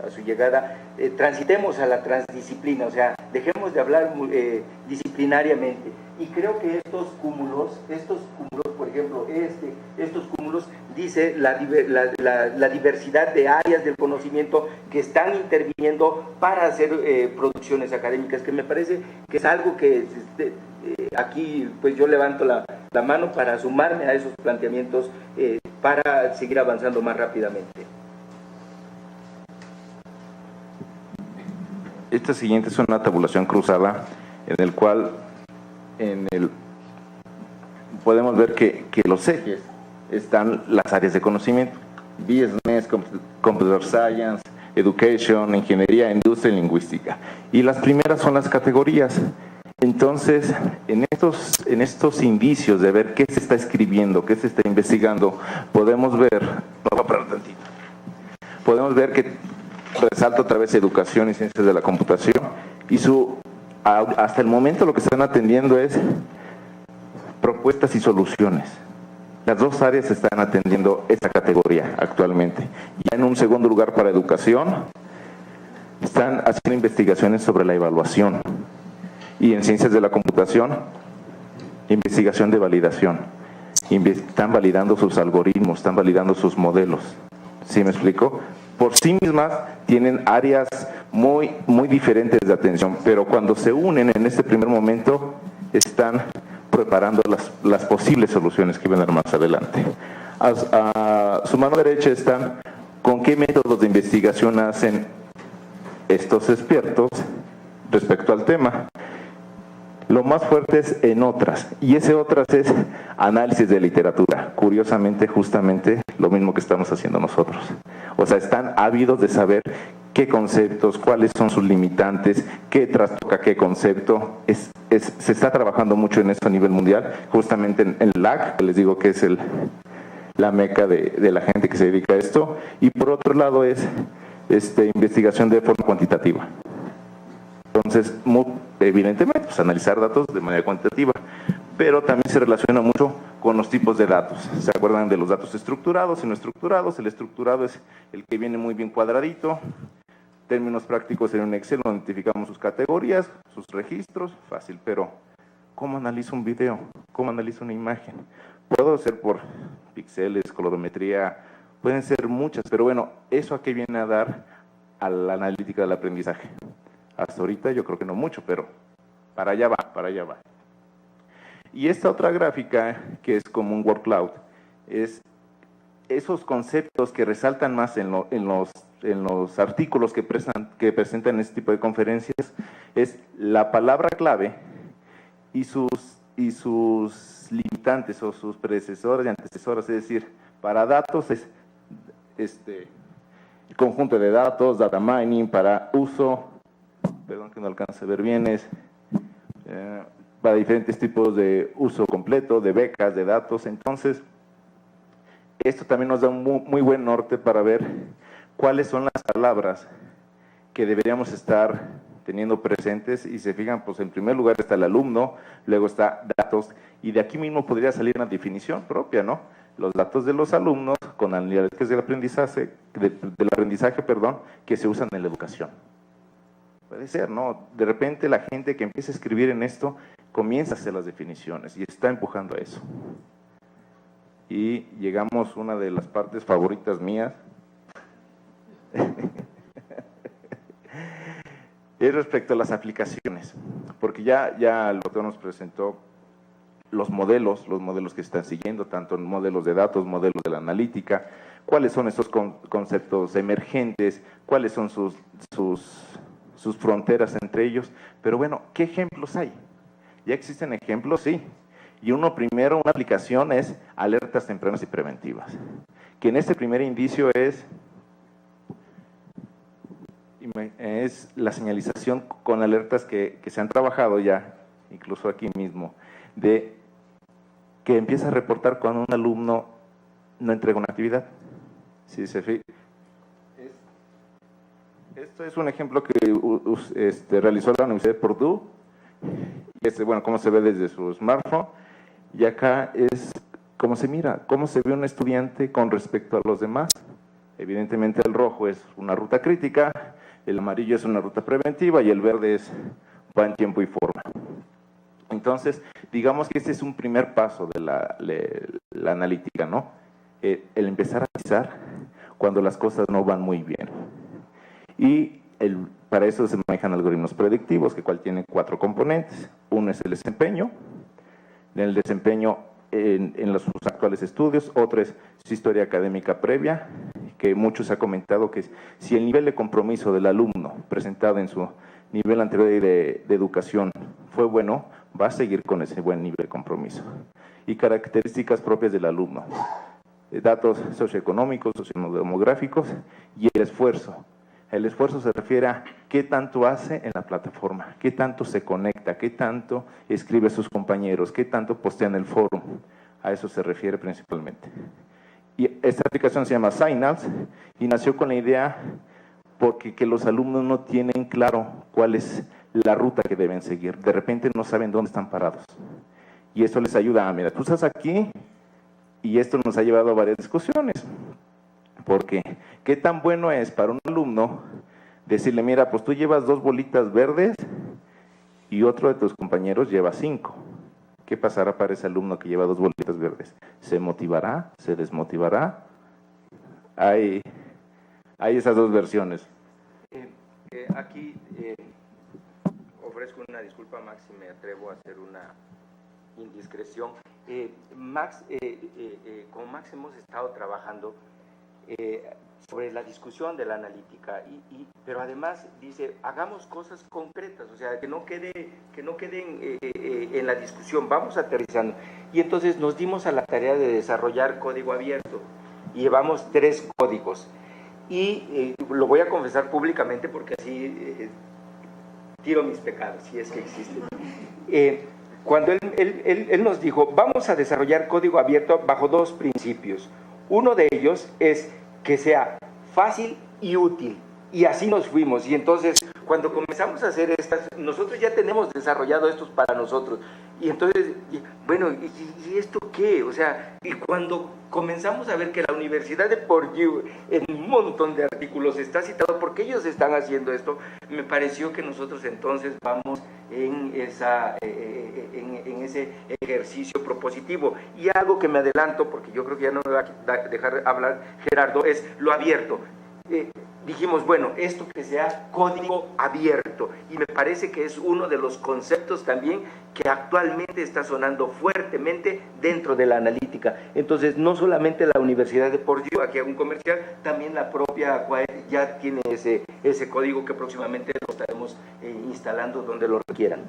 a su llegada, transitemos a la transdisciplina, o sea, dejemos de hablar disciplinariamente, y creo que estos cúmulos, por ejemplo, estos cúmulos, dice la diversidad de áreas del conocimiento que están interviniendo para hacer producciones académicas, que me parece que es algo que aquí pues yo levanto la mano para sumarme a esos planteamientos para seguir avanzando más rápidamente.
Esta siguiente es una tabulación cruzada en el cual podemos ver que los ejes están las áreas de conocimiento: business, computer science, education, ingeniería, industria y lingüística. Y las primeras son las categorías. Entonces, en estos indicios de ver qué se está escribiendo, qué se está investigando, podemos ver que resalta otra vez educación y ciencias de la computación, y hasta el momento lo que están atendiendo es propuestas y soluciones. Las dos áreas están atendiendo esta categoría actualmente. Ya en un segundo lugar, para educación, están haciendo investigaciones sobre la evaluación. Y en ciencias de la computación, investigación de validación. Están validando sus algoritmos, están validando sus modelos. ¿Sí me explico? Por sí mismas tienen áreas muy diferentes de atención, pero cuando se unen en este primer momento, están preparando las posibles soluciones que vendrán más adelante. A su mano derecha están con qué métodos de investigación hacen estos expertos respecto al tema. Lo más fuerte es en otras, y ese otras es análisis de literatura. Curiosamente, justamente lo mismo que estamos haciendo nosotros. O sea, están ávidos de saber qué conceptos, cuáles son sus limitantes, qué trastoca qué concepto. Se está trabajando mucho en eso a nivel mundial, justamente en el LAC, que les digo que es la meca de la gente que se dedica a esto. Y por otro lado es investigación de forma cuantitativa. Entonces, evidentemente, pues, analizar datos de manera cuantitativa, pero también se relaciona mucho con los tipos de datos. ¿Se acuerdan de los datos estructurados y no estructurados? El estructurado es el que viene muy bien cuadradito. Términos prácticos en un Excel, donde identificamos sus categorías, sus registros, fácil, pero ¿cómo analizo un video? ¿Cómo analizo una imagen? Puedo hacer por píxeles, colorimetría, pueden ser muchas, pero bueno, ¿eso a qué viene a dar a la analítica del aprendizaje? Hasta ahorita yo creo que no mucho, pero para allá va, para allá va. Y esta otra gráfica, que es como un word cloud, es esos conceptos que resaltan más en los artículos que presentan este tipo de conferencias, es la palabra clave y sus limitantes o sus predecesores y antecesores. Es decir, para datos es el conjunto de datos, data mining, para uso, perdón que no alcance a ver bien, es para diferentes tipos de uso completo, de becas, de datos. Entonces, esto también nos da un muy buen norte para ver cuáles son las palabras que deberíamos estar teniendo presentes. Y se fijan, pues en primer lugar está el alumno, luego está datos, y de aquí mismo podría salir una definición propia, ¿no? Los datos de los alumnos con habilidades del aprendizaje, que se usan en la educación. Puede ser, ¿no? De repente la gente que empieza a escribir en esto comienza a hacer las definiciones y está empujando a eso. Y llegamos a una de las partes favoritas mías. Es respecto a las aplicaciones, porque ya el doctor nos presentó los modelos que están siguiendo, tanto modelos de datos, modelos de la analítica, cuáles son esos conceptos emergentes, cuáles son sus fronteras entre ellos. Pero bueno, ¿qué ejemplos hay? ¿Ya existen ejemplos? Sí. Y una aplicación es alertas tempranas y preventivas, que en este primer indicio es la señalización con alertas que se han trabajado ya, incluso aquí mismo, de que empieza a reportar cuando un alumno no entrega una actividad. Si se fijan, esto es un ejemplo que realizó la Universidad de Purdue, y bueno, cómo se ve desde su smartphone, y acá es cómo se mira, cómo se ve un estudiante con respecto a los demás. Evidentemente el rojo es una ruta crítica, el amarillo es una ruta preventiva y el verde va en tiempo y forma. Entonces, digamos que este es un primer paso de la analítica, ¿no? El empezar a analizar cuando las cosas no van muy bien. Y para eso se manejan algoritmos predictivos, que cual tienen 4 componentes. Uno es el desempeño. En el desempeño, en los actuales estudios, otro es su historia académica previa, que muchos ha comentado que si el nivel de compromiso del alumno presentado en su nivel anterior de educación fue bueno, va a seguir con ese buen nivel de compromiso. Y características propias del alumno, datos socioeconómicos, sociodemográficos y el esfuerzo. El esfuerzo se refiere a qué tanto hace en la plataforma, qué tanto se conecta, qué tanto escribe a sus compañeros, qué tanto postea en el foro. A eso se refiere principalmente. Y esta aplicación se llama Signals y nació con la idea porque que los alumnos no tienen claro cuál es la ruta que deben seguir. De repente no saben dónde están parados. Y eso les ayuda a, mira, tú estás aquí, y esto nos ha llevado a varias discusiones. Porque, ¿qué tan bueno es para un alumno decirle, mira, pues tú llevas 2 bolitas verdes y otro de tus compañeros lleva 5. ¿Qué pasará para ese alumno que lleva 2 bolitas verdes? ¿Se motivará? ¿Se desmotivará? Hay esas dos versiones.
Aquí ofrezco una disculpa, Max, si me atrevo a hacer una indiscreción. Max, con Max hemos estado trabajando sobre la discusión de la analítica, pero además dice, hagamos cosas concretas, o sea, que no queden en la discusión, vamos aterrizando. Y entonces nos dimos a la tarea de desarrollar código abierto, y llevamos 3 códigos. Y lo voy a confesar públicamente porque así tiro mis pecados, si es que existen. Cuando él nos dijo, vamos a desarrollar código abierto bajo 2 principios. Uno de ellos es que sea fácil y útil. Y así nos fuimos. Y entonces, cuando comenzamos a hacer estas, nosotros ya tenemos desarrollado estos para nosotros. Y entonces, bueno, ¿y esto qué? O sea, y cuando comenzamos a ver que la Universidad de Purdue en un montón de artículos está citado porque ellos están haciendo esto, me pareció que nosotros entonces vamos en ese ejercicio propositivo. Y algo que me adelanto, porque yo creo que ya no me va a dejar hablar Gerardo, es lo abierto. Dijimos, bueno, esto que sea código abierto, y me parece que es uno de los conceptos también que actualmente está sonando fuertemente dentro de la analítica. Entonces, no solamente la Universidad de Purdue, aquí hago un comercial, también la propia CUAE ya tiene ese código que próximamente lo estaremos instalando donde lo requieran.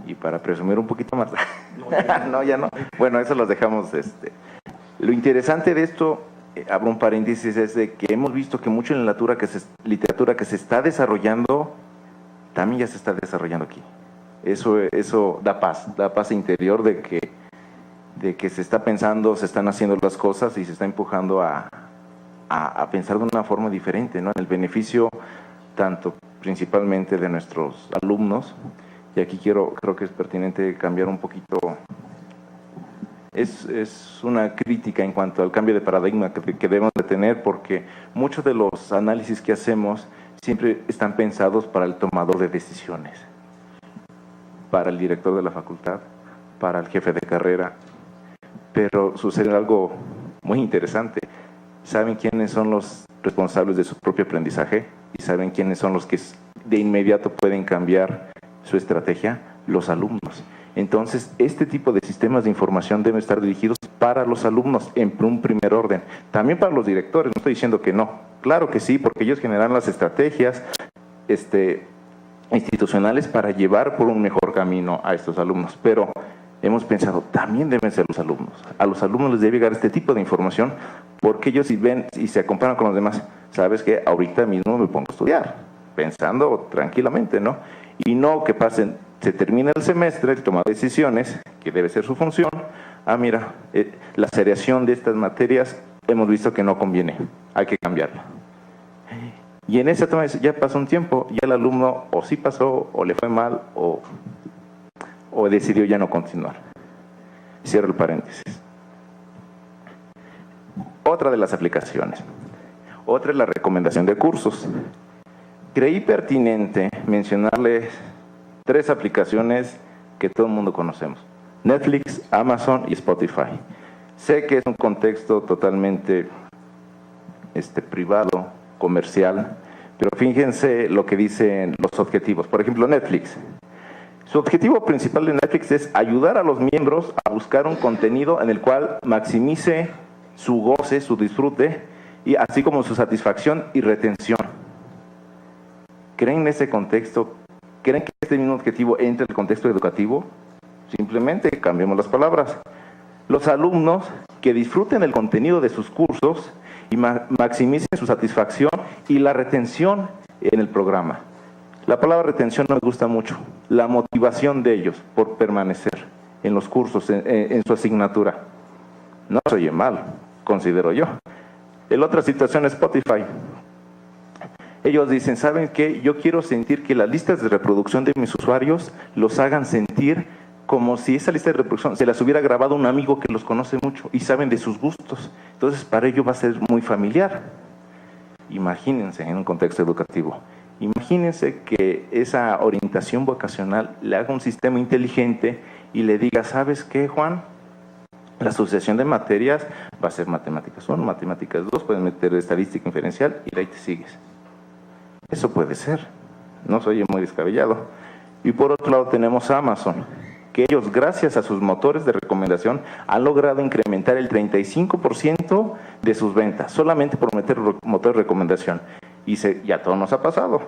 Y para presumir un poquito más, no, ya no. Bueno, eso los dejamos. Lo interesante de esto, abro un paréntesis, es de que hemos visto que mucha literatura que se está desarrollando, también ya se está desarrollando aquí. Eso da paz interior de que se está pensando, se están haciendo las cosas y se está empujando a pensar de una forma diferente, ¿no? En el beneficio tanto principalmente de nuestros alumnos, y aquí creo que es pertinente cambiar un poquito. Es una crítica en cuanto al cambio de paradigma que debemos de tener, porque muchos de los análisis que hacemos siempre están pensados para el tomador de decisiones, para el director de la facultad, para el jefe de carrera, pero sucede algo muy interesante. ¿Saben quiénes son los responsables de su propio aprendizaje? ¿Y saben quiénes son los que de inmediato pueden cambiar su estrategia? Los alumnos. Entonces, este tipo de sistemas de información deben estar dirigidos para los alumnos en un primer orden. También para los directores, no estoy diciendo que no. Claro que sí, porque ellos generan las estrategias institucionales para llevar por un mejor camino a estos alumnos. Pero hemos pensado, también deben ser los alumnos. A los alumnos les debe llegar este tipo de información, porque ellos si ven y se comparan con los demás, sabes que ahorita mismo me pongo a estudiar, pensando tranquilamente, ¿no? Y no que se termina el semestre, el toma decisiones, que debe ser su función. Mira, la seriación de estas materias hemos visto que no conviene, hay que cambiarla. Y en esa toma ya pasó un tiempo, ya el alumno o sí pasó, o le fue mal, o decidió ya no continuar. Cierro el paréntesis. Otra de las aplicaciones. Otra es la recomendación de cursos. Creí pertinente mencionarles 3 aplicaciones que todo el mundo conocemos: Netflix, Amazon y Spotify. Sé que es un contexto totalmente privado, comercial, pero fíjense lo que dicen los objetivos. Por ejemplo, Netflix. Su objetivo principal de Netflix es ayudar a los miembros a buscar un contenido en el cual maximice su goce, su disfrute, y así como su satisfacción y retención. ¿Creen en ese contexto? ¿Creen que este mismo objetivo entre en el contexto educativo? Simplemente cambiemos las palabras. Los alumnos que disfruten el contenido de sus cursos y maximicen su satisfacción y la retención en el programa. La palabra retención no me gusta mucho. La motivación de ellos por permanecer en los cursos, en su asignatura. No se oye mal, considero yo. La otra situación es Spotify. Ellos dicen, ¿saben qué? Yo quiero sentir que las listas de reproducción de mis usuarios los hagan sentir como si esa lista de reproducción se las hubiera grabado un amigo que los conoce mucho y saben de sus gustos. Entonces, para ello va a ser muy familiar. Imagínense en un contexto educativo. Imagínense que esa orientación vocacional le haga un sistema inteligente y le diga, ¿sabes qué, Juan? La asociación de materias va a ser matemáticas 1, matemáticas 2, puedes meter estadística inferencial y de ahí te sigues. Eso puede ser, no se oye muy descabellado. Y por otro lado tenemos Amazon, que ellos, gracias a sus motores de recomendación, han logrado incrementar el 35% de sus ventas, solamente por meter motor de recomendación. Y a todos nos ha pasado.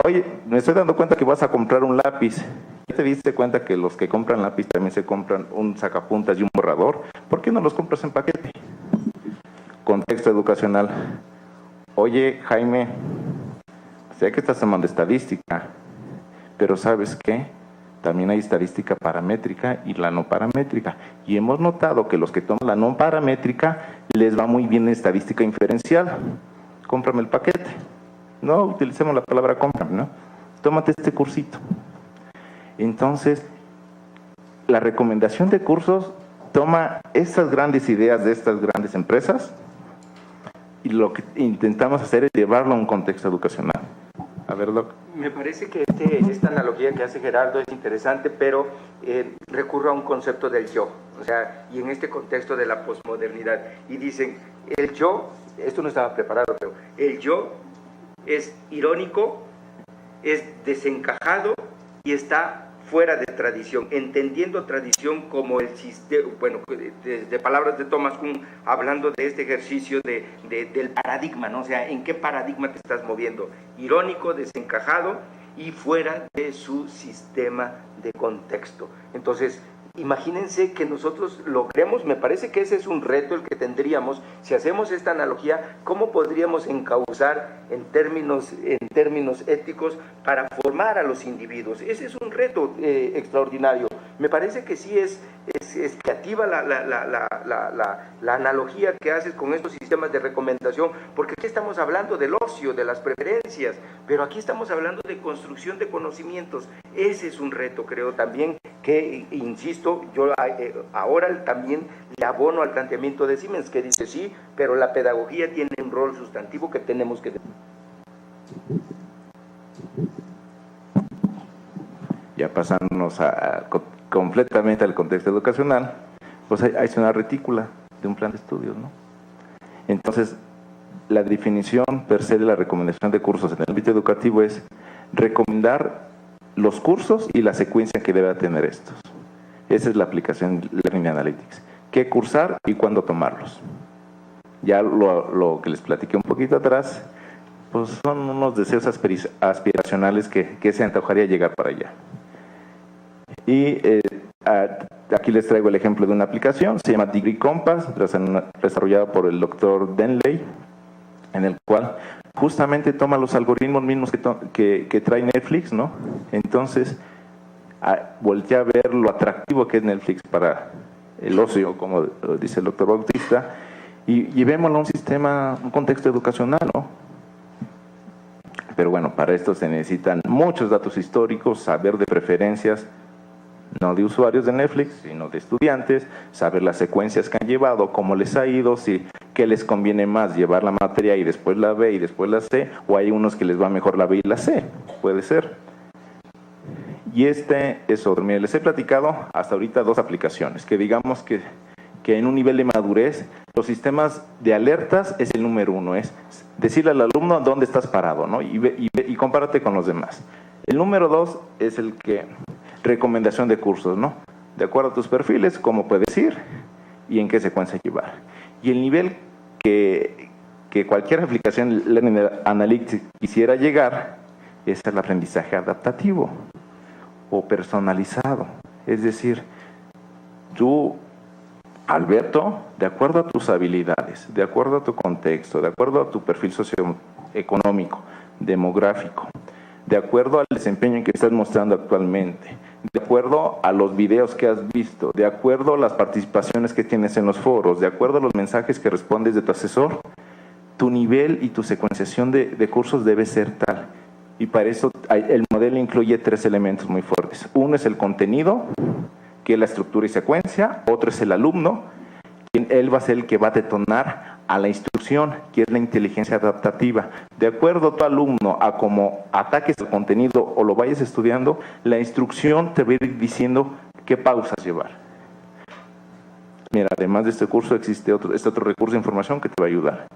Oye, me estoy dando cuenta que vas a comprar un lápiz. ¿Ya te diste cuenta que los que compran lápiz también se compran un sacapuntas y un borrador? ¿Por qué no los compras en paquete? Contexto educacional. Oye, Jaime, sé que estás tomando estadística, pero ¿sabes qué? También hay estadística paramétrica y la no paramétrica. Y hemos notado que los que toman la no paramétrica les va muy bien en estadística inferencial. Cómprame el paquete. No utilicemos la palabra cómprame, ¿no? Tómate este cursito. Entonces, la recomendación de cursos toma estas grandes ideas de estas grandes empresas y lo que intentamos hacer es llevarlo a un contexto educacional. A ver, Doc.
Me parece que esta analogía que hace Gerardo es interesante, pero recurre a un concepto del yo, o sea, y en este contexto de la posmodernidad. Y dicen, el yo, esto no estaba preparado, pero el yo es irónico, es desencajado y está fuera de tradición, entendiendo tradición como el sistema, bueno, de palabras de Thomas Kuhn, hablando de este ejercicio del paradigma, ¿no? O sea, ¿en qué paradigma te estás moviendo? Irónico, desencajado y fuera de su sistema de contexto. Entonces, imagínense que nosotros logremos, me parece que ese es un reto el que tendríamos, si hacemos esta analogía, ¿cómo podríamos encauzar en términos éticos para formar a los individuos? Ese es un reto extraordinario. Me parece que sí es creativa la analogía que haces con estos sistemas de recomendación, porque aquí estamos hablando del ocio, de las preferencias, pero aquí estamos hablando de construcción de conocimientos. Ese es un reto, creo también, que, insisto, yo ahora también le abono al planteamiento de Siemens, que dice sí, pero la pedagogía tiene un rol sustantivo que tenemos que...
Ya pasándonos completamente al contexto educacional, pues hay una retícula de un plan de estudios, ¿no? Entonces, la definición per se de la recomendación de cursos en el ámbito educativo es recomendar los cursos y la secuencia que debe tener estos. Esa es la aplicación de Learning Analytics. ¿Qué cursar y cuándo tomarlos? Ya lo que les platiqué un poquito atrás, pues son unos deseos aspiracionales que se antojaría llegar para allá. Y aquí les traigo el ejemplo de una aplicación, se llama Degree Compass, desarrollada por el doctor Denley, en el cual justamente toma los algoritmos mismos que trae Netflix, ¿no? Entonces, voltea a ver lo atractivo que es Netflix para el ocio, como dice el doctor Bautista, y llevémoslo a un sistema, un contexto educacional, ¿no? Pero bueno, para esto se necesitan muchos datos históricos, saber de preferencias, no de usuarios de Netflix, sino de estudiantes, saber las secuencias que han llevado, cómo les ha ido, si qué les conviene más, llevar la materia y después la B y después la C, o hay unos que les va mejor la B y la C, puede ser. Y es otro. Mire, les he platicado hasta ahorita 2 aplicaciones, que digamos que en un nivel de madurez, los sistemas de alertas es el número 1, es decirle al alumno dónde estás parado, ¿no? Y compárate con los demás. El número 2 es el que recomendación de cursos, ¿no? De acuerdo a tus perfiles, cómo puedes ir y en qué secuencia llevar. Y el nivel que cualquier aplicación Learning Analytics quisiera llegar es el aprendizaje adaptativo o personalizado. Es decir, tú, Alberto, de acuerdo a tus habilidades, de acuerdo a tu contexto, de acuerdo a tu perfil socioeconómico, demográfico, de acuerdo al desempeño que estás mostrando actualmente, de acuerdo a los videos que has visto, de acuerdo a las participaciones que tienes en los foros, de acuerdo a los mensajes que respondes de tu asesor, tu nivel y tu secuenciación de cursos debe ser tal. Y para eso el modelo incluye 3 elementos muy fuertes. Uno es el contenido, que es la estructura y secuencia. Otro es el alumno, quien él va a ser el que va a detonar a la instrucción, que es la inteligencia adaptativa. De acuerdo a tu alumno, a cómo ataques el contenido o lo vayas estudiando, la instrucción te va a ir diciendo qué pausas llevar. Mira, además de este curso existe este otro recurso de información que te va a ayudar.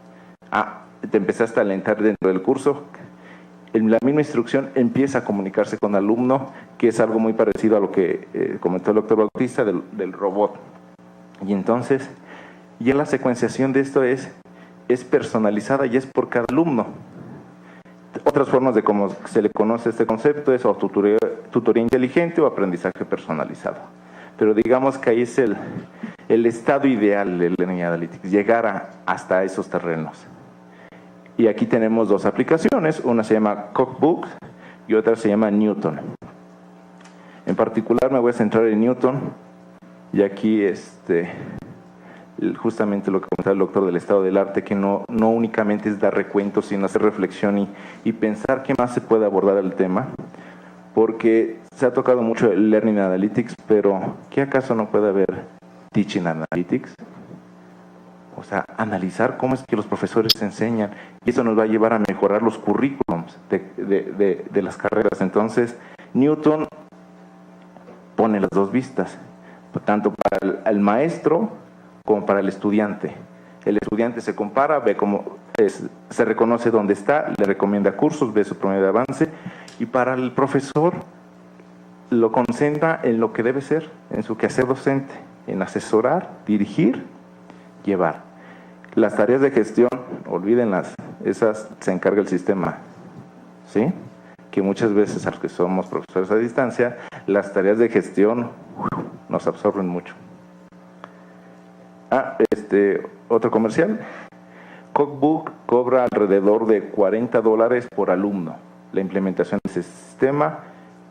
Te empezaste a alentar dentro del curso, la misma instrucción empieza a comunicarse con el alumno, que es algo muy parecido a lo que comentó el doctor Bautista del robot. Y entonces, ya la secuenciación de esto es personalizada y es por cada alumno. Otras formas de cómo se le conoce este concepto es o tutoría inteligente o aprendizaje personalizado. Pero digamos que ahí es el estado ideal del Learning Analytics, llegar hasta esos terrenos. Y aquí tenemos dos aplicaciones, una se llama Cookbook y otra se llama Newton. En particular me voy a centrar en Newton, y aquí justamente lo que comentaba el doctor del estado del arte, que no únicamente es dar recuentos, sino hacer reflexión y pensar qué más se puede abordar el tema, porque se ha tocado mucho el Learning Analytics, pero ¿qué acaso no puede haber Teaching Analytics? O sea, analizar cómo es que los profesores enseñan, y eso nos va a llevar a mejorar los currículums de las carreras. Entonces, Newton pone las dos vistas, tanto para el maestro como para el estudiante. El estudiante se compara, ve cómo se reconoce dónde está, le recomienda cursos, ve su promedio de avance, y para el profesor lo concentra en lo que debe ser, en su quehacer docente, en asesorar, dirigir, llevar. Las tareas de gestión, olvídenlas, esas se encarga el sistema, ¿sí? Que muchas veces a los que somos profesores a distancia, las tareas de gestión nos absorben mucho. Otro comercial. Cookbook cobra alrededor de $40 por alumno la implementación de ese sistema,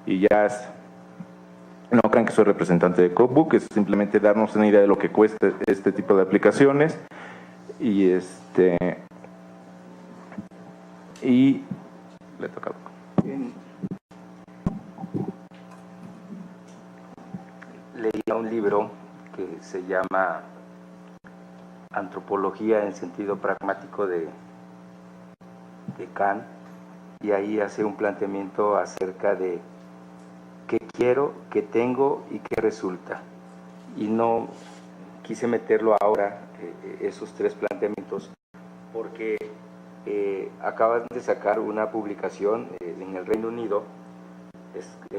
y ya es, no crean que soy representante de Cookbook, es simplemente darnos una idea de lo que cuesta este tipo de aplicaciones. Y le toca.
Leía un libro que se llama Antropología en sentido pragmático de Kant, y ahí hace un planteamiento acerca de qué quiero, qué tengo y qué resulta. Y no quise meterlo ahora, esos tres planteamientos, porque acaban de sacar una publicación en el Reino Unido,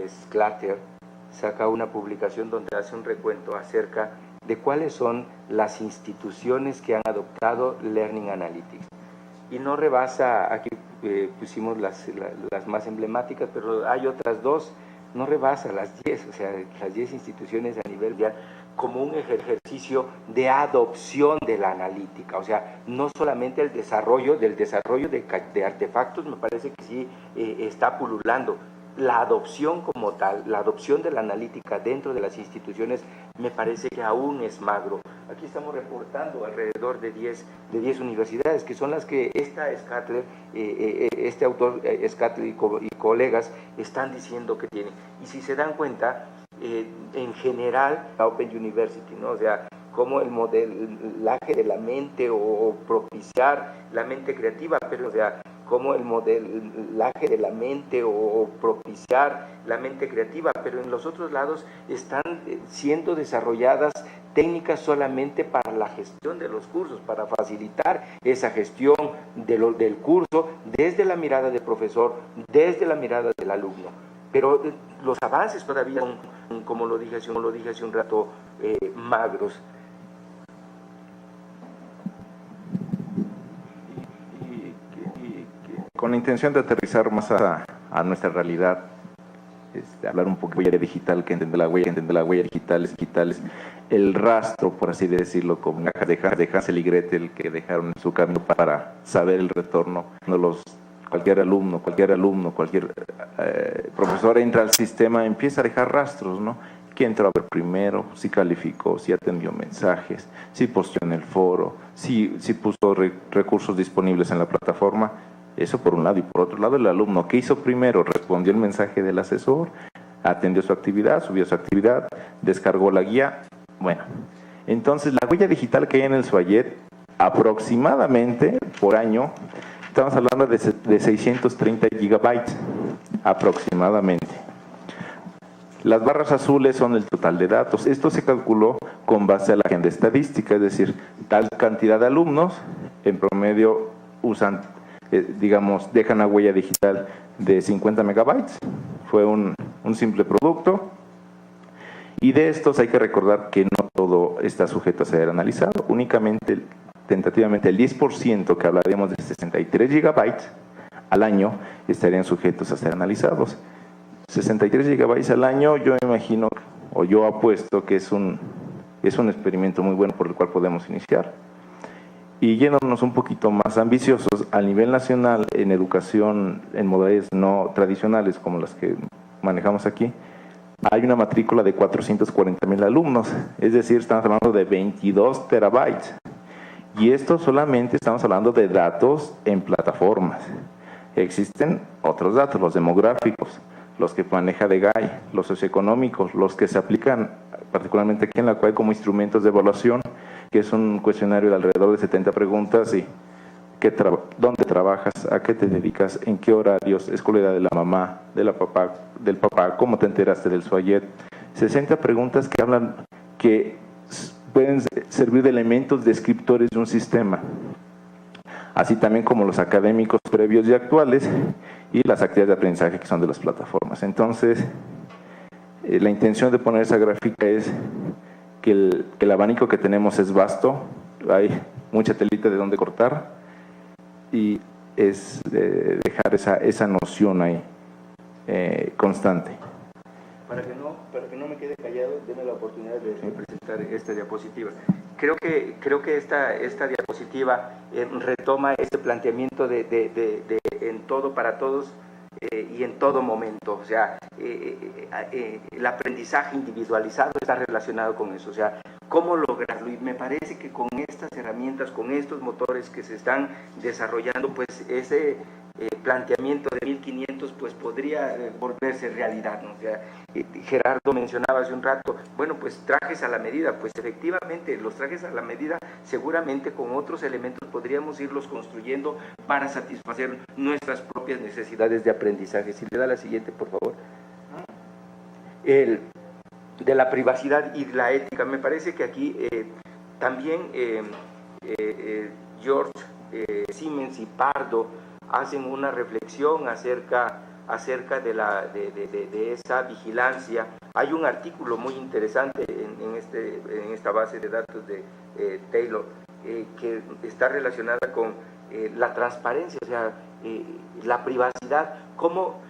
Sclater, saca una publicación donde hace un recuento acerca de cuáles son las instituciones que han adoptado Learning Analytics. Y no rebasa, aquí pusimos las más emblemáticas, pero hay otras dos, no rebasa las 10, o sea, las 10 instituciones a nivel mundial, como un ejercicio de adopción de la analítica. O sea, no solamente el desarrollo de artefactos, me parece que sí está pululando. La adopción como tal, la adopción de la analítica dentro de las instituciones, me parece que aún es magro. Aquí estamos reportando alrededor de 10 universidades, que son las que Sclater, este autor Sclater y colegas están diciendo que tiene. Y si se dan cuenta, en general, la Open University, ¿no? O sea, como el modelaje de la mente o propiciar la mente creativa, pero o sea, como el modelaje de la mente o propiciar la mente creativa, pero en los otros lados están siendo desarrolladas técnicas solamente para la gestión de los cursos, para facilitar esa gestión del curso desde la mirada del profesor, desde la mirada del alumno. Pero los avances todavía son, como lo dije hace un rato, magros.
Con la intención de aterrizar más a nuestra realidad, hablar un poco de huella digital, que entender la huella digital es el rastro, por así decirlo, como de Hansel y Gretel, que dejaron en su camino para saber el retorno. Cualquier alumno, cualquier profesor entra al sistema, empieza a dejar rastros, ¿no? ¿Quién entró a ver primero? Si calificó, si atendió mensajes, si posteó en el foro, si puso recursos disponibles en la plataforma. Eso por un lado. Y por otro lado, el alumno, ¿qué hizo primero? Respondió el mensaje del asesor, atendió su actividad, subió su actividad, descargó la guía. Bueno, entonces la huella digital que hay en el SUAYET aproximadamente por año, estamos hablando de 630 gigabytes aproximadamente. Las barras azules son el total de datos. Esto se calculó con base a la agenda estadística, es decir, tal cantidad de alumnos en promedio usan, dejan una huella digital de 50 megabytes. Fue un simple producto. Y de estos hay que recordar que no todo está sujeto a ser analizado. Únicamente, tentativamente, el 10% que hablaríamos de 63 gigabytes al año estarían sujetos a ser analizados. 63 gigabytes al año, yo imagino, o yo apuesto que es un experimento muy bueno por el cual podemos iniciar. Y yéndonos un poquito más ambiciosos, a nivel nacional, en educación, en modalidades no tradicionales como las que manejamos aquí, hay una matrícula de 440,000 alumnos, es decir, estamos hablando de 22 terabytes. Y esto solamente estamos hablando de datos en plataformas. Existen otros datos, los demográficos, los que maneja DEGAI, los socioeconómicos, los que se aplican particularmente aquí en la CUAE como instrumentos de evaluación, que es un cuestionario de alrededor de 70 preguntas y dónde trabajas, a qué te dedicas, en qué horarios, escolaridad de la mamá, del papá, cómo te enteraste del SUAYET. 60 preguntas que hablan, que pueden servir de elementos descriptores de un sistema, así también como los académicos previos y actuales y las actividades de aprendizaje que son de las plataformas. Entonces, la intención de poner esa gráfica es que el abanico que tenemos es vasto, hay mucha telita de dónde cortar, y es dejar esa noción ahí constante.
Para que no me quede callado, denme la oportunidad de presentar esta diapositiva. Creo que esta diapositiva retoma ese planteamiento de en todo para todos y en todo momento. O sea, el aprendizaje individualizado está relacionado con eso. O sea, ¿cómo lograrlo? Y me parece que con estas herramientas, con estos motores que se están desarrollando, pues ese planteamiento de 1500 pues podría volverse realidad, ¿no? O sea, Gerardo mencionaba hace un rato, bueno, pues trajes a la medida, pues efectivamente los trajes a la medida seguramente con otros elementos podríamos irlos construyendo para satisfacer nuestras propias necesidades de aprendizaje. Si le da la siguiente, por favor. De la privacidad y la ética, me parece que aquí también George Siemens y Pardo hacen una reflexión acerca de esa vigilancia. Hay un artículo muy interesante en esta base de datos de Taylor que está relacionada con la transparencia, o sea, la privacidad, cómo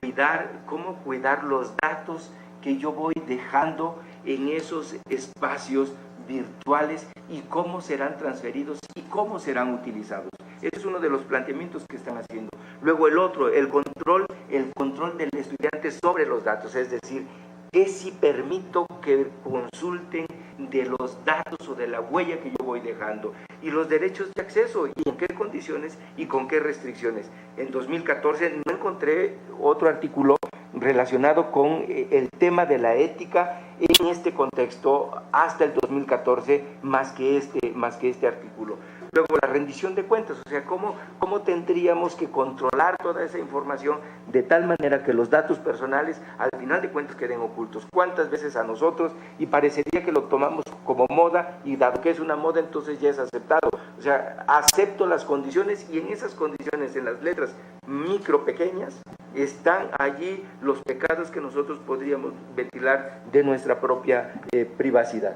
cuidar los datos que yo voy dejando en esos espacios virtuales y cómo serán transferidos y cómo serán utilizados. Ese es uno de los planteamientos que están haciendo. Luego el otro, el control del estudiante sobre los datos, es decir, ¿qué si permito que consulten de los datos o de la huella que yo voy dejando? Y los derechos de acceso, y en qué condiciones y con qué restricciones. En 2014 no encontré otro artículo relacionado con el tema de la ética en este contexto hasta el 2014 más que este artículo. Luego la rendición de cuentas, o sea, cómo tendríamos que controlar toda esa información de tal manera que los datos personales al final de cuentas queden ocultos. ¿Cuántas veces a nosotros? Y parecería que lo tomamos como moda y dado que es una moda entonces ya es aceptado. O sea, acepto las condiciones y en esas condiciones, en las letras micro pequeñas, están allí los pecados que nosotros podríamos ventilar de nuestra propia privacidad.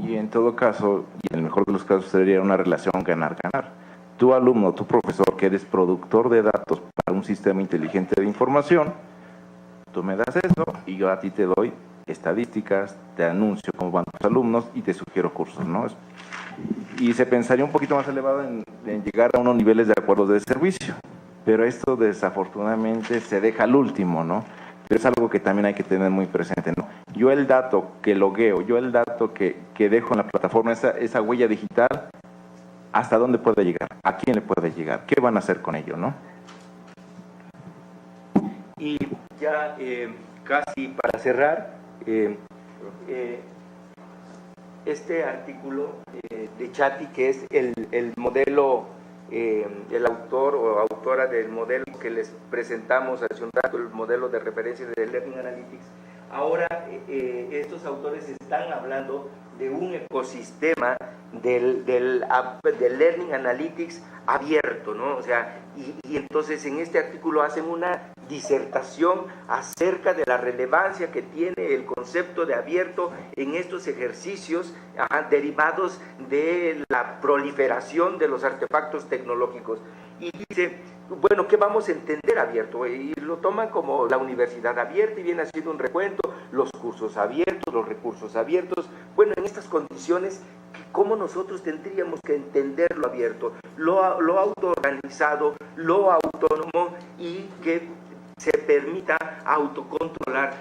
Y en todo caso, y en el mejor de los casos, sería una relación ganar-ganar. Tu alumno, tu profesor, que eres productor de datos para un sistema inteligente de información, tú me das eso y yo a ti te doy estadísticas, te anuncio cómo van tus alumnos y te sugiero cursos, ¿no? Y se pensaría un poquito más elevado en llegar a unos niveles de acuerdos de servicio, pero esto desafortunadamente se deja al último, ¿no? Pero es algo que también hay que tener muy presente, ¿no? Yo el dato que logueo, yo el dato que dejo en la plataforma, esa huella digital, ¿hasta dónde puede llegar? ¿A quién le puede llegar? ¿Qué van a hacer con ello, no?
Y ya casi para cerrar, este artículo de Chatti, que es el modelo, el autor o autora del modelo que les presentamos hace un rato, el modelo de referencia de Learning Analytics. Ahora estos autores están hablando de un ecosistema del Learning Analytics abierto, ¿no? O sea, y entonces en este artículo hacen una disertación acerca de la relevancia que tiene el concepto de abierto en estos ejercicios derivados de la proliferación de los artefactos tecnológicos. Y dice, bueno, ¿qué vamos a entender abierto? Y lo toman como la universidad abierta y viene haciendo un recuento, los cursos abiertos, los recursos abiertos. Bueno, en estas condiciones, ¿cómo nosotros tendríamos que entender lo abierto, lo autoorganizado, lo autónomo y que se permita autocontrolar?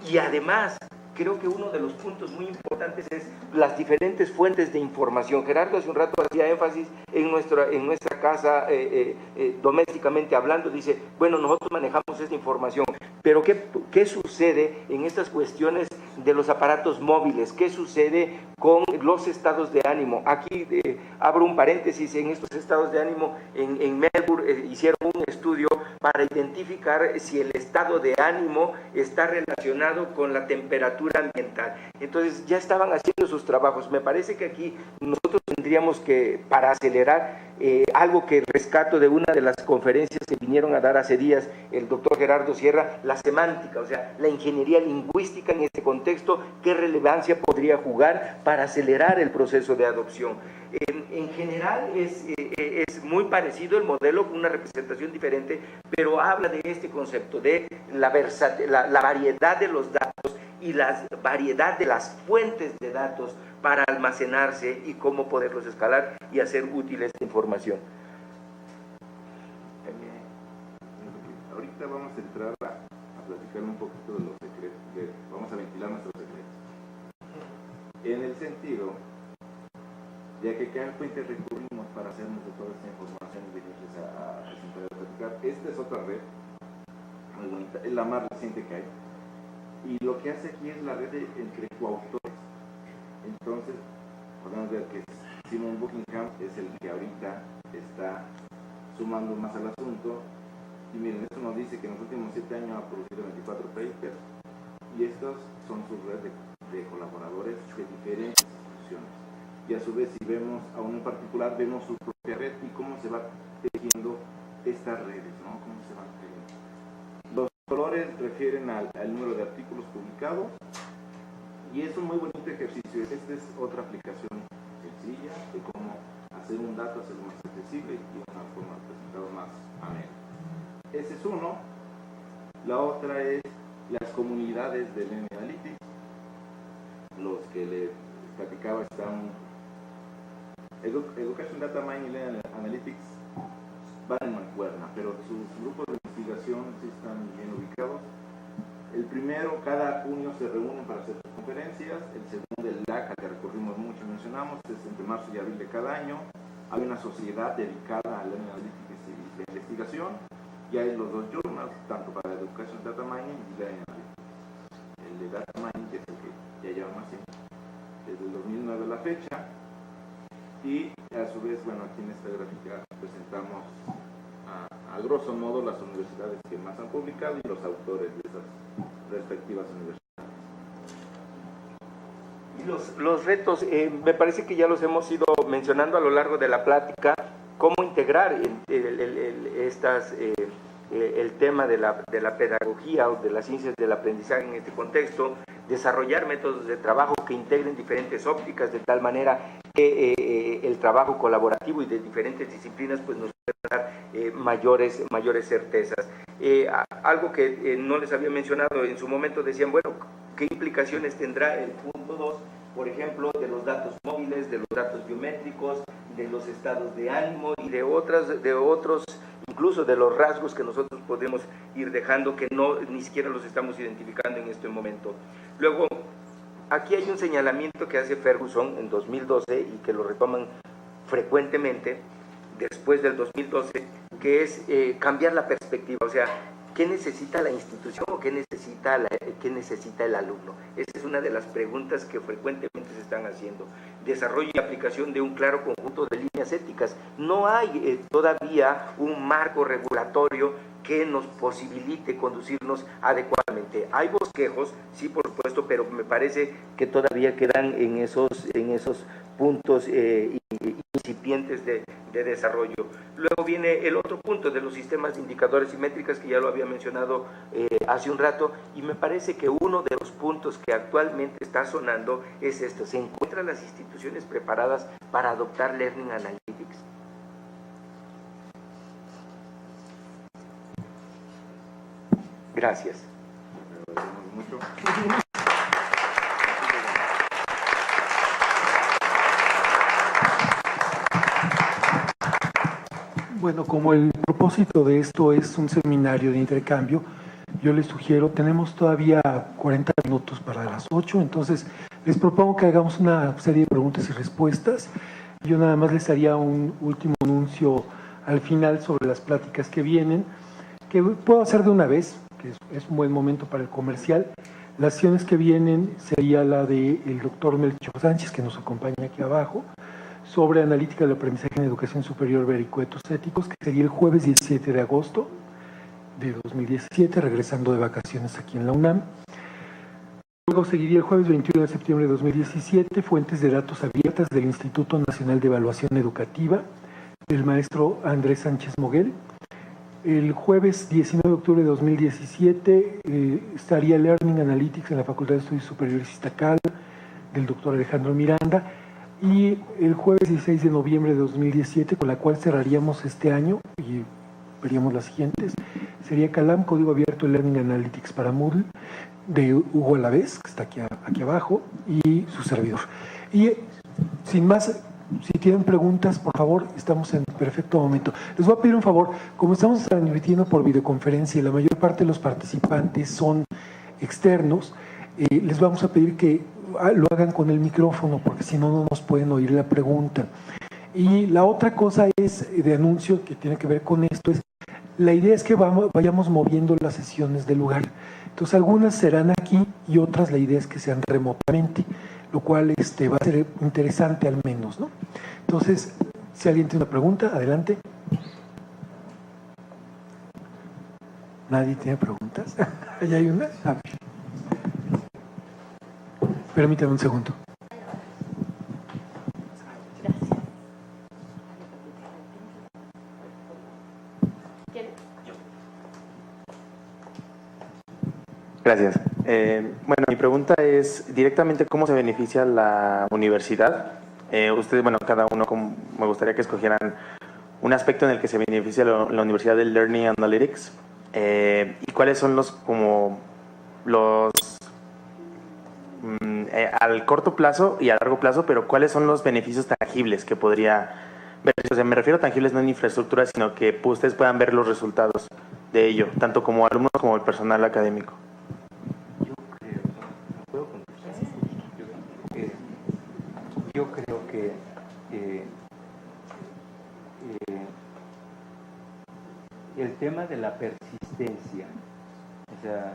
Y además, creo que uno de los puntos muy importantes es las diferentes fuentes de información. Gerardo hace un rato hacía énfasis en nuestra casa, domésticamente hablando, dice, bueno, nosotros manejamos esta información, pero ¿qué sucede en estas cuestiones de los aparatos móviles? ¿Qué sucede con los estados de ánimo? Aquí abro un paréntesis, en estos estados de ánimo en Melbourne hicieron un estudio para identificar si el estado de ánimo está relacionado con la temperatura ambiental. Entonces ya estaban haciendo sus trabajos. Me parece que aquí nosotros tendríamos que, para acelerar, algo que rescato de una de las conferencias que vinieron a dar hace días el doctor Gerardo Sierra, la semántica, o sea, la ingeniería lingüística en este contexto, qué relevancia podría jugar para acelerar el proceso de adopción. En general es muy parecido el modelo, con una representación diferente, pero habla de este concepto de la variedad de los datos y la variedad de las fuentes de datos para almacenarse y cómo poderlos escalar y hacer útil esta información.
Ahorita vamos a entrar a platicar un poquito de los secretos, vamos a ventilar nuestros secretos. En el sentido, ya que cada fuente recurrimos para hacernos de toda esta información y venirles a presentar y a platicar, esta es otra red muy bonita, es la más reciente que hay. Y lo que hace aquí es la red entre coautores. Entonces, podemos ver que Simon Buckingham es el que ahorita está sumando más al asunto. Y miren, esto nos dice que en los últimos 7 años ha producido 24 papers. Y estos son su red de colaboradores de diferentes instituciones. Y a su vez, si vemos a uno en particular, vemos su propia red y cómo se va tejiendo estas redes, ¿no? Cómo se van tejiendo. Los colores refieren al número de artículos publicados y es un muy bonito ejercicio. Esta es otra aplicación sencilla de cómo hacer un dato, hacerlo más accesible y de una forma presentada más amena. Ese es uno. La otra es las comunidades de Learning Analytics. Los que les platicaba están Education Data Mining y Learning Analytics van en mancuerna, pero sus grupos de investigación sí están bien ubicados. El primero, cada junio se reúnen para hacer sus conferencias. El segundo, el LACA, que recurrimos mucho y mencionamos, es entre marzo y abril de cada año. Hay una sociedad dedicada a Learning Analytics y de investigación, y hay los dos journals, tanto para Education Data Mining y Learning Analytics. El de Data Mining, que es el que ya lleva más tiempo, desde el 2009 a la fecha. Y a su vez, bueno, aquí en esta gráfica presentamos a grosso modo las universidades que más han publicado y los autores de esas respectivas universidades.
Y los retos, me parece que ya los hemos ido mencionando a lo largo de la plática, cómo integrar el tema de la pedagogía o de las ciencias del aprendizaje en este contexto, desarrollar métodos de trabajo que integren diferentes ópticas de tal manera que el trabajo colaborativo y de diferentes disciplinas pues nos pueda dar mayores certezas. Algo que no les había mencionado, en su momento decían, bueno, ¿qué implicaciones tendrá el punto 2, por ejemplo, de los datos móviles, de los datos biométricos, de los estados de ánimo y de otros, incluso de los rasgos que nosotros podemos ir dejando que ni siquiera los estamos identificando en este momento? Luego, aquí hay un señalamiento que hace Ferguson en 2012 y que lo retoman frecuentemente después del 2012, que es cambiar la perspectiva, o sea, ¿qué necesita la institución o qué necesita el alumno? Esa es una de las preguntas que frecuentemente se están haciendo. Desarrollo y aplicación de un claro conjunto de líneas éticas. No hay todavía un marco regulatorio que nos posibilite conducirnos adecuadamente. Hay bosquejos, sí, por supuesto, pero me parece que todavía quedan en esos puntos incipientes de desarrollo. Luego viene el otro punto de los sistemas de indicadores y métricas, que ya lo había mencionado hace un rato, y me parece que uno de los puntos que actualmente está sonando es esto: ¿se encuentran las instituciones preparadas para adoptar Learning Analytics? Gracias.
Bueno, como el propósito de esto es un seminario de intercambio, yo les sugiero, tenemos todavía 40 minutos para las 8, entonces les propongo que hagamos una serie de preguntas y respuestas. Yo nada más les haría un último anuncio al final sobre las pláticas que vienen, que puedo hacer de una vez, que es un buen momento para el comercial. Las sesiones que vienen sería la del doctor Melchor Sánchez, que nos acompaña aquí abajo, sobre analítica del aprendizaje en educación superior, vericuetos éticos, que sería el jueves 17 de agosto de 2017, regresando de vacaciones aquí en la UNAM. Luego seguiría el jueves 21 de septiembre de 2017, fuentes de datos abiertas del Instituto Nacional de Evaluación Educativa, del maestro Andrés Sánchez Moguel. El jueves 19 de octubre de 2017 estaría Learning Analytics en la Facultad de Estudios Superiores Iztacal, del doctor Alejandro Miranda. Y el jueves 16 de noviembre de 2017, con la cual cerraríamos este año y veríamos las siguientes, sería CALAM, Código Abierto de Learning Analytics para Moodle, de Hugo Alavés, que está aquí abajo, y su servidor. Y sin más, si tienen preguntas, por favor, estamos en perfecto momento. Les voy a pedir un favor, como estamos transmitiendo por videoconferencia y la mayor parte de los participantes son externos, les vamos a pedir que lo hagan con el micrófono, porque si no, no nos pueden oír la pregunta. Y la otra cosa es de anuncio que tiene que ver con esto, es la idea es que vayamos moviendo las sesiones del lugar. Entonces, algunas serán aquí y otras la idea es que sean remotamente, lo cual va a ser interesante al menos, ¿no? Entonces, si alguien tiene una pregunta, adelante. ¿Nadie tiene preguntas? ¿Allá hay una? A ver. Permítame un segundo.
Gracias. Bueno, mi pregunta es directamente cómo se beneficia la universidad. Ustedes, bueno, cada uno, me gustaría que escogieran un aspecto en el que se beneficia la universidad del Learning Analytics y cuáles son al corto plazo y a largo plazo, pero cuáles son los beneficios tangibles que podría ver. O sea, me refiero a tangibles no en infraestructura, sino que ustedes puedan ver los resultados de ello, tanto como alumnos como el personal académico.
Yo creo que el tema de la persistencia, o sea,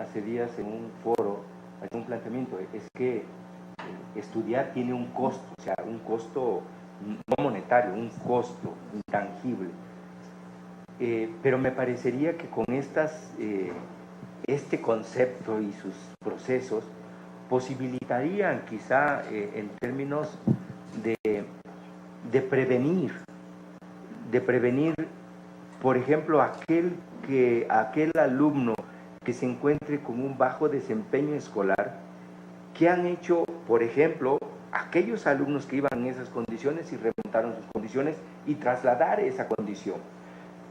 hace días en un foro, hay un planteamiento, es que estudiar tiene un costo, o sea, un costo no monetario, un costo intangible. Pero me parecería que con este concepto y sus procesos posibilitarían quizá en términos de prevenir, por ejemplo, aquel alumno que se encuentre con un bajo desempeño escolar, que han hecho, por ejemplo, aquellos alumnos que iban en esas condiciones y remontaron sus condiciones y trasladar esa condición.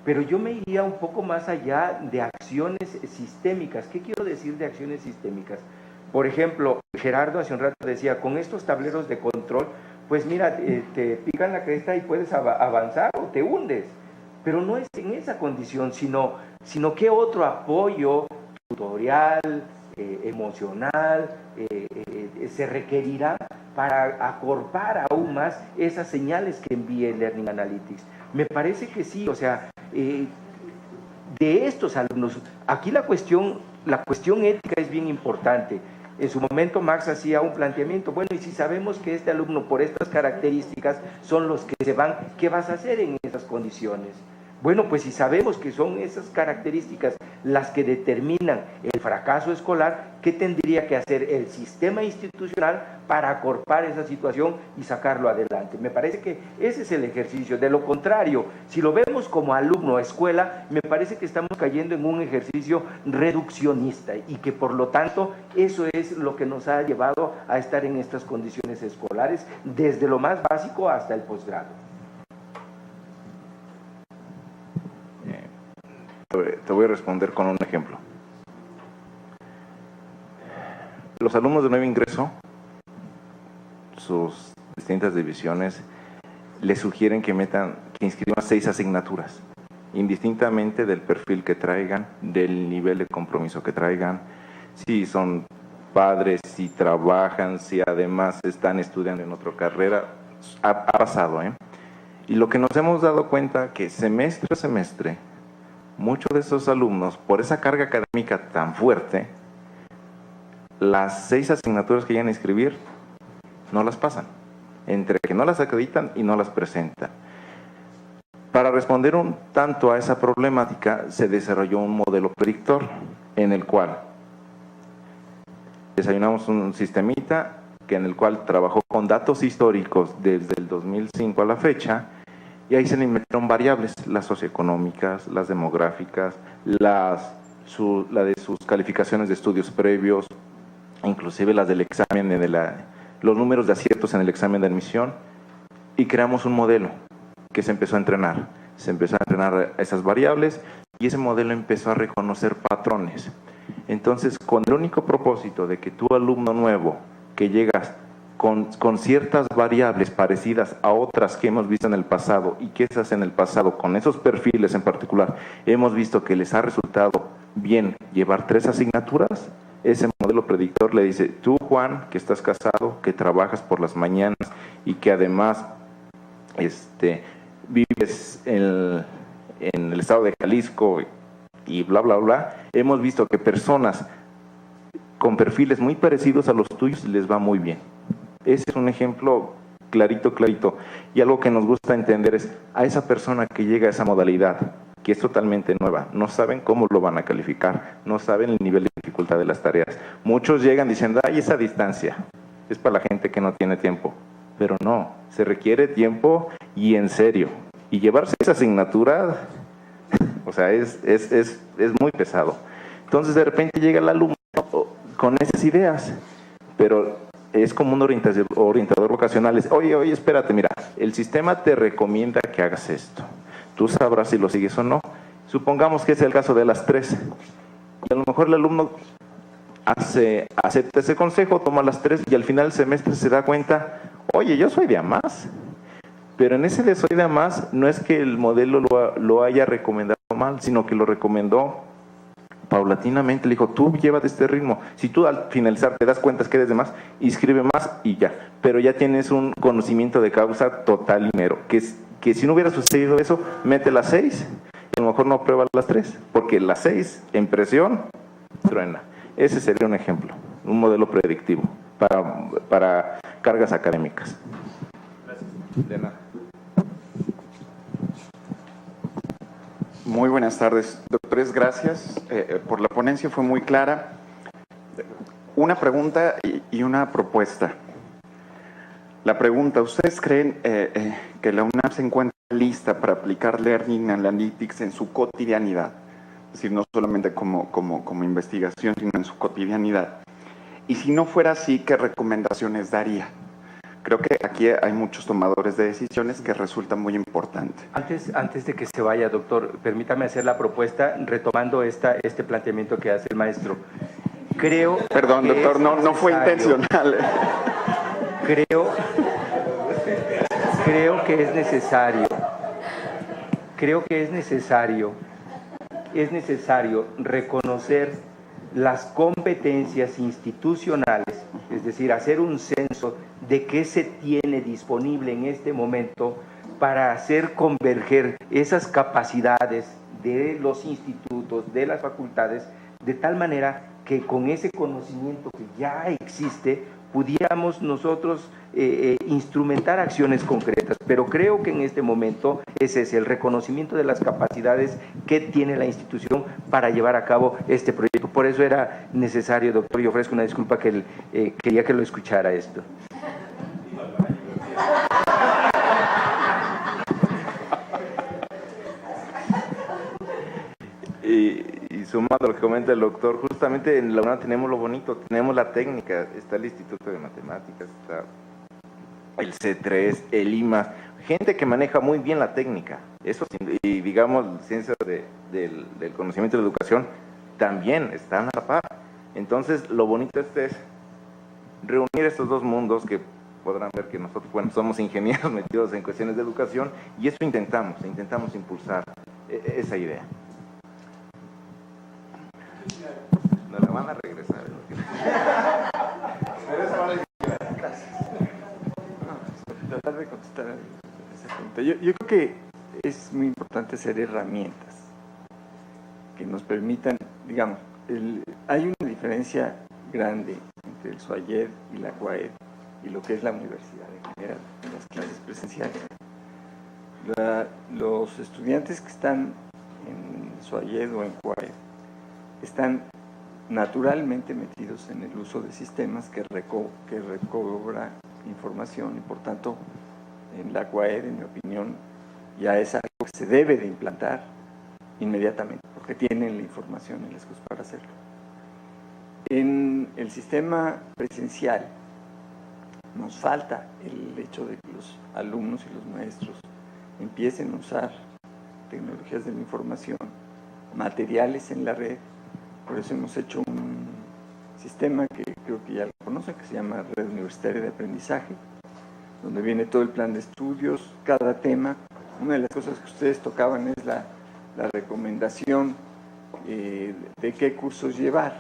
Pero yo me iría un poco más allá de acciones sistémicas. ¿Qué quiero decir de acciones sistémicas? Por ejemplo, Gerardo hace un rato decía, con estos tableros de control, pues mira, te pican la cresta y puedes avanzar o te hundes. Pero no es en esa condición, sino que otro apoyo tutorial, emocional, se requerirá para acorpar aún más esas señales que envíe Learning Analytics. Me parece que sí, o sea, de estos alumnos, aquí la cuestión ética es bien importante. En su momento Marx hacía un planteamiento, bueno, y si sabemos que este alumno por estas características son los que se van, ¿qué vas a hacer en esas condiciones? Bueno, pues si sabemos que son esas características las que determinan el fracaso escolar, ¿qué tendría que hacer el sistema institucional para acorpar esa situación y sacarlo adelante? Me parece que ese es el ejercicio. De lo contrario, si lo vemos como alumno a escuela, me parece que estamos cayendo en un ejercicio reduccionista y que por lo tanto eso es lo que nos ha llevado a estar en estas condiciones escolares desde lo más básico hasta el posgrado.
Te voy a responder con un ejemplo. Los alumnos de nuevo ingreso, sus distintas divisiones, les sugieren que inscriban 6 asignaturas, indistintamente del perfil que traigan, del nivel de compromiso que traigan, si son padres, si trabajan, si además están estudiando en otra carrera. Ha pasado, ¿eh? Y lo que nos hemos dado cuenta que semestre a semestre, muchos de esos alumnos, por esa carga académica tan fuerte, las 6 asignaturas que llegan a inscribir no las pasan, entre que no las acreditan y no las presentan. Para responder un tanto a esa problemática, se desarrolló un modelo predictor en el cual desayunamos un sistemita en el cual trabajó con datos históricos desde el 2005 a la fecha. Y ahí se le metieron variables, las socioeconómicas, las demográficas, la de sus calificaciones de estudios previos, inclusive las del examen, los números de aciertos en el examen de admisión, y creamos un modelo que se empezó a entrenar. Se empezó a entrenar esas variables y ese modelo empezó a reconocer patrones. Entonces, con el único propósito de que tu alumno nuevo que llegas con ciertas variables parecidas a otras que hemos visto en el pasado y que esas en el pasado, con esos perfiles en particular, hemos visto que les ha resultado bien llevar 3 asignaturas, ese modelo predictor le dice, tú Juan, que estás casado, que trabajas por las mañanas y que además vives en el estado de Jalisco y bla, bla, bla, hemos visto que personas con perfiles muy parecidos a los tuyos les va muy bien. Ese es un ejemplo clarito, clarito. Y algo que nos gusta entender es a esa persona que llega a esa modalidad, que es totalmente nueva, no saben cómo lo van a calificar, no saben el nivel de dificultad de las tareas. Muchos llegan diciendo, ay, esa distancia es para la gente que no tiene tiempo. Pero no, se requiere tiempo y en serio. Y llevarse esa asignatura, o sea, es muy pesado. Entonces de repente llega el alumno con esas ideas, pero es como un orientador vocacional. Oye, espérate, mira, el sistema te recomienda que hagas esto. Tú sabrás si lo sigues o no. Supongamos que es el caso de las 3. Y a lo mejor el alumno acepta ese consejo, toma las 3 y al final del semestre se da cuenta, oye, yo soy de A+. Pero en ese de soy de A+, no es que el modelo lo haya recomendado mal, sino que lo recomendó paulatinamente. Le dijo, tú llévate este ritmo, si tú al finalizar te das cuenta que eres de más, inscribe más y ya, pero ya tienes un conocimiento de causa total y mero, que si no hubiera sucedido eso, mete las 6 y a lo mejor no prueba las 3, porque las 6 en presión truena. Ese sería un ejemplo, un modelo predictivo para cargas académicas. Gracias. De nada.
Muy buenas tardes, doctores, gracias por la ponencia, fue muy clara. Una pregunta y una propuesta. La pregunta, ¿ustedes creen que la UNAM se encuentra lista para aplicar Learning Analytics en su cotidianidad? Es decir, no solamente como investigación, sino en su cotidianidad. Y si no fuera así, ¿qué recomendaciones daría? Creo que aquí hay muchos tomadores de decisiones que resulta muy importante.
Antes de que se vaya, doctor, permítame hacer la propuesta retomando este planteamiento que hace el maestro.
Perdón, doctor, no fue intencional.
Creo que es necesario reconocer las competencias institucionales, es decir, hacer un censo de qué se tiene disponible en este momento para hacer converger esas capacidades de los institutos, de las facultades, de tal manera que con ese conocimiento que ya existe pudiéramos nosotros instrumentar acciones concretas, pero creo que en este momento ese es el reconocimiento de las capacidades que tiene la institución para llevar a cabo este proyecto. Por eso era necesario, doctor, y ofrezco una disculpa que quería que lo escuchara esto.
Y sumando a lo que comenta el doctor, justamente en la UNAM tenemos lo bonito, tenemos la técnica, está el Instituto de Matemáticas, está el C3, el IMA, gente que maneja muy bien la técnica, eso y digamos ciencias del conocimiento de la educación también están a la par. Entonces lo bonito es reunir estos dos mundos que podrán ver que nosotros, bueno, somos ingenieros metidos en cuestiones de educación y eso intentamos impulsar esa idea. No la van a regresar.
Tratar de contestar esa pregunta. Yo creo que es muy importante hacer herramientas que nos permitan, digamos, hay una diferencia grande entre el SUAYED y la CUAED y lo que es la universidad en general, en las clases presenciales. Los estudiantes que están en SUAYED o en CUAED están naturalmente metidos en el uso de sistemas que recobra información y por tanto en la CUAED, en mi opinión, ya es algo que se debe de implantar inmediatamente porque tienen la información y las cosas para hacerlo. En el sistema presencial nos falta el hecho de que los alumnos y los maestros empiecen a usar tecnologías de la información, materiales en la red. Por eso hemos hecho un sistema que creo que ya lo conocen, que se llama Red Universitaria de Aprendizaje, donde viene todo el plan de estudios, cada tema. Una de las cosas que ustedes tocaban es la recomendación de qué cursos llevar,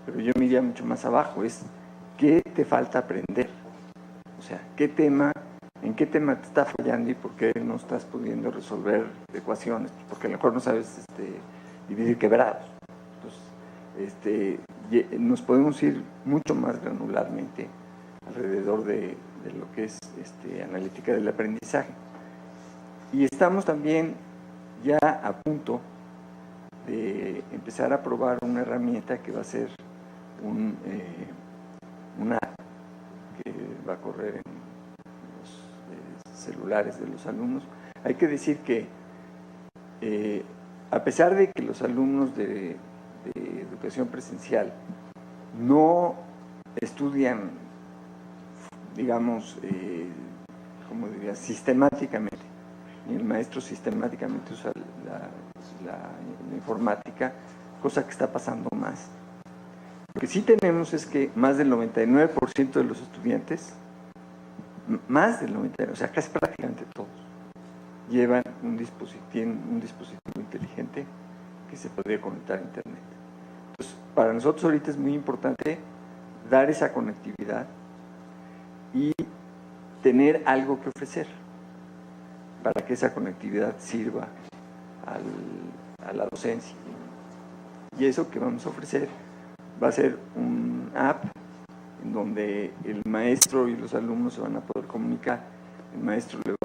pero yo me iría mucho más abajo, es qué te falta aprender, o sea, en qué tema te está fallando y por qué no estás pudiendo resolver ecuaciones, porque a lo mejor no sabes dividir quebrados. Entonces, nos podemos ir mucho más granularmente alrededor de lo que es analítica del aprendizaje. Y estamos también ya a punto de empezar a probar una herramienta que va a ser una app que va a correr en los celulares de los alumnos. Hay que decir que a pesar de que los alumnos de educación presencial no estudian, digamos, como diría, sistemáticamente, ni el maestro sistemáticamente usa la informática, cosa que está pasando más. Lo que sí tenemos es que más del 99% de los estudiantes, más del 99%, o sea, casi prácticamente todos, llevan un dispositivo inteligente que se podría conectar a Internet. Entonces, para nosotros ahorita es muy importante dar esa conectividad y tener algo que ofrecer para que esa conectividad sirva a la docencia. Y eso que vamos a ofrecer va a ser un app en donde el maestro y los alumnos se van a poder comunicar. El maestro le va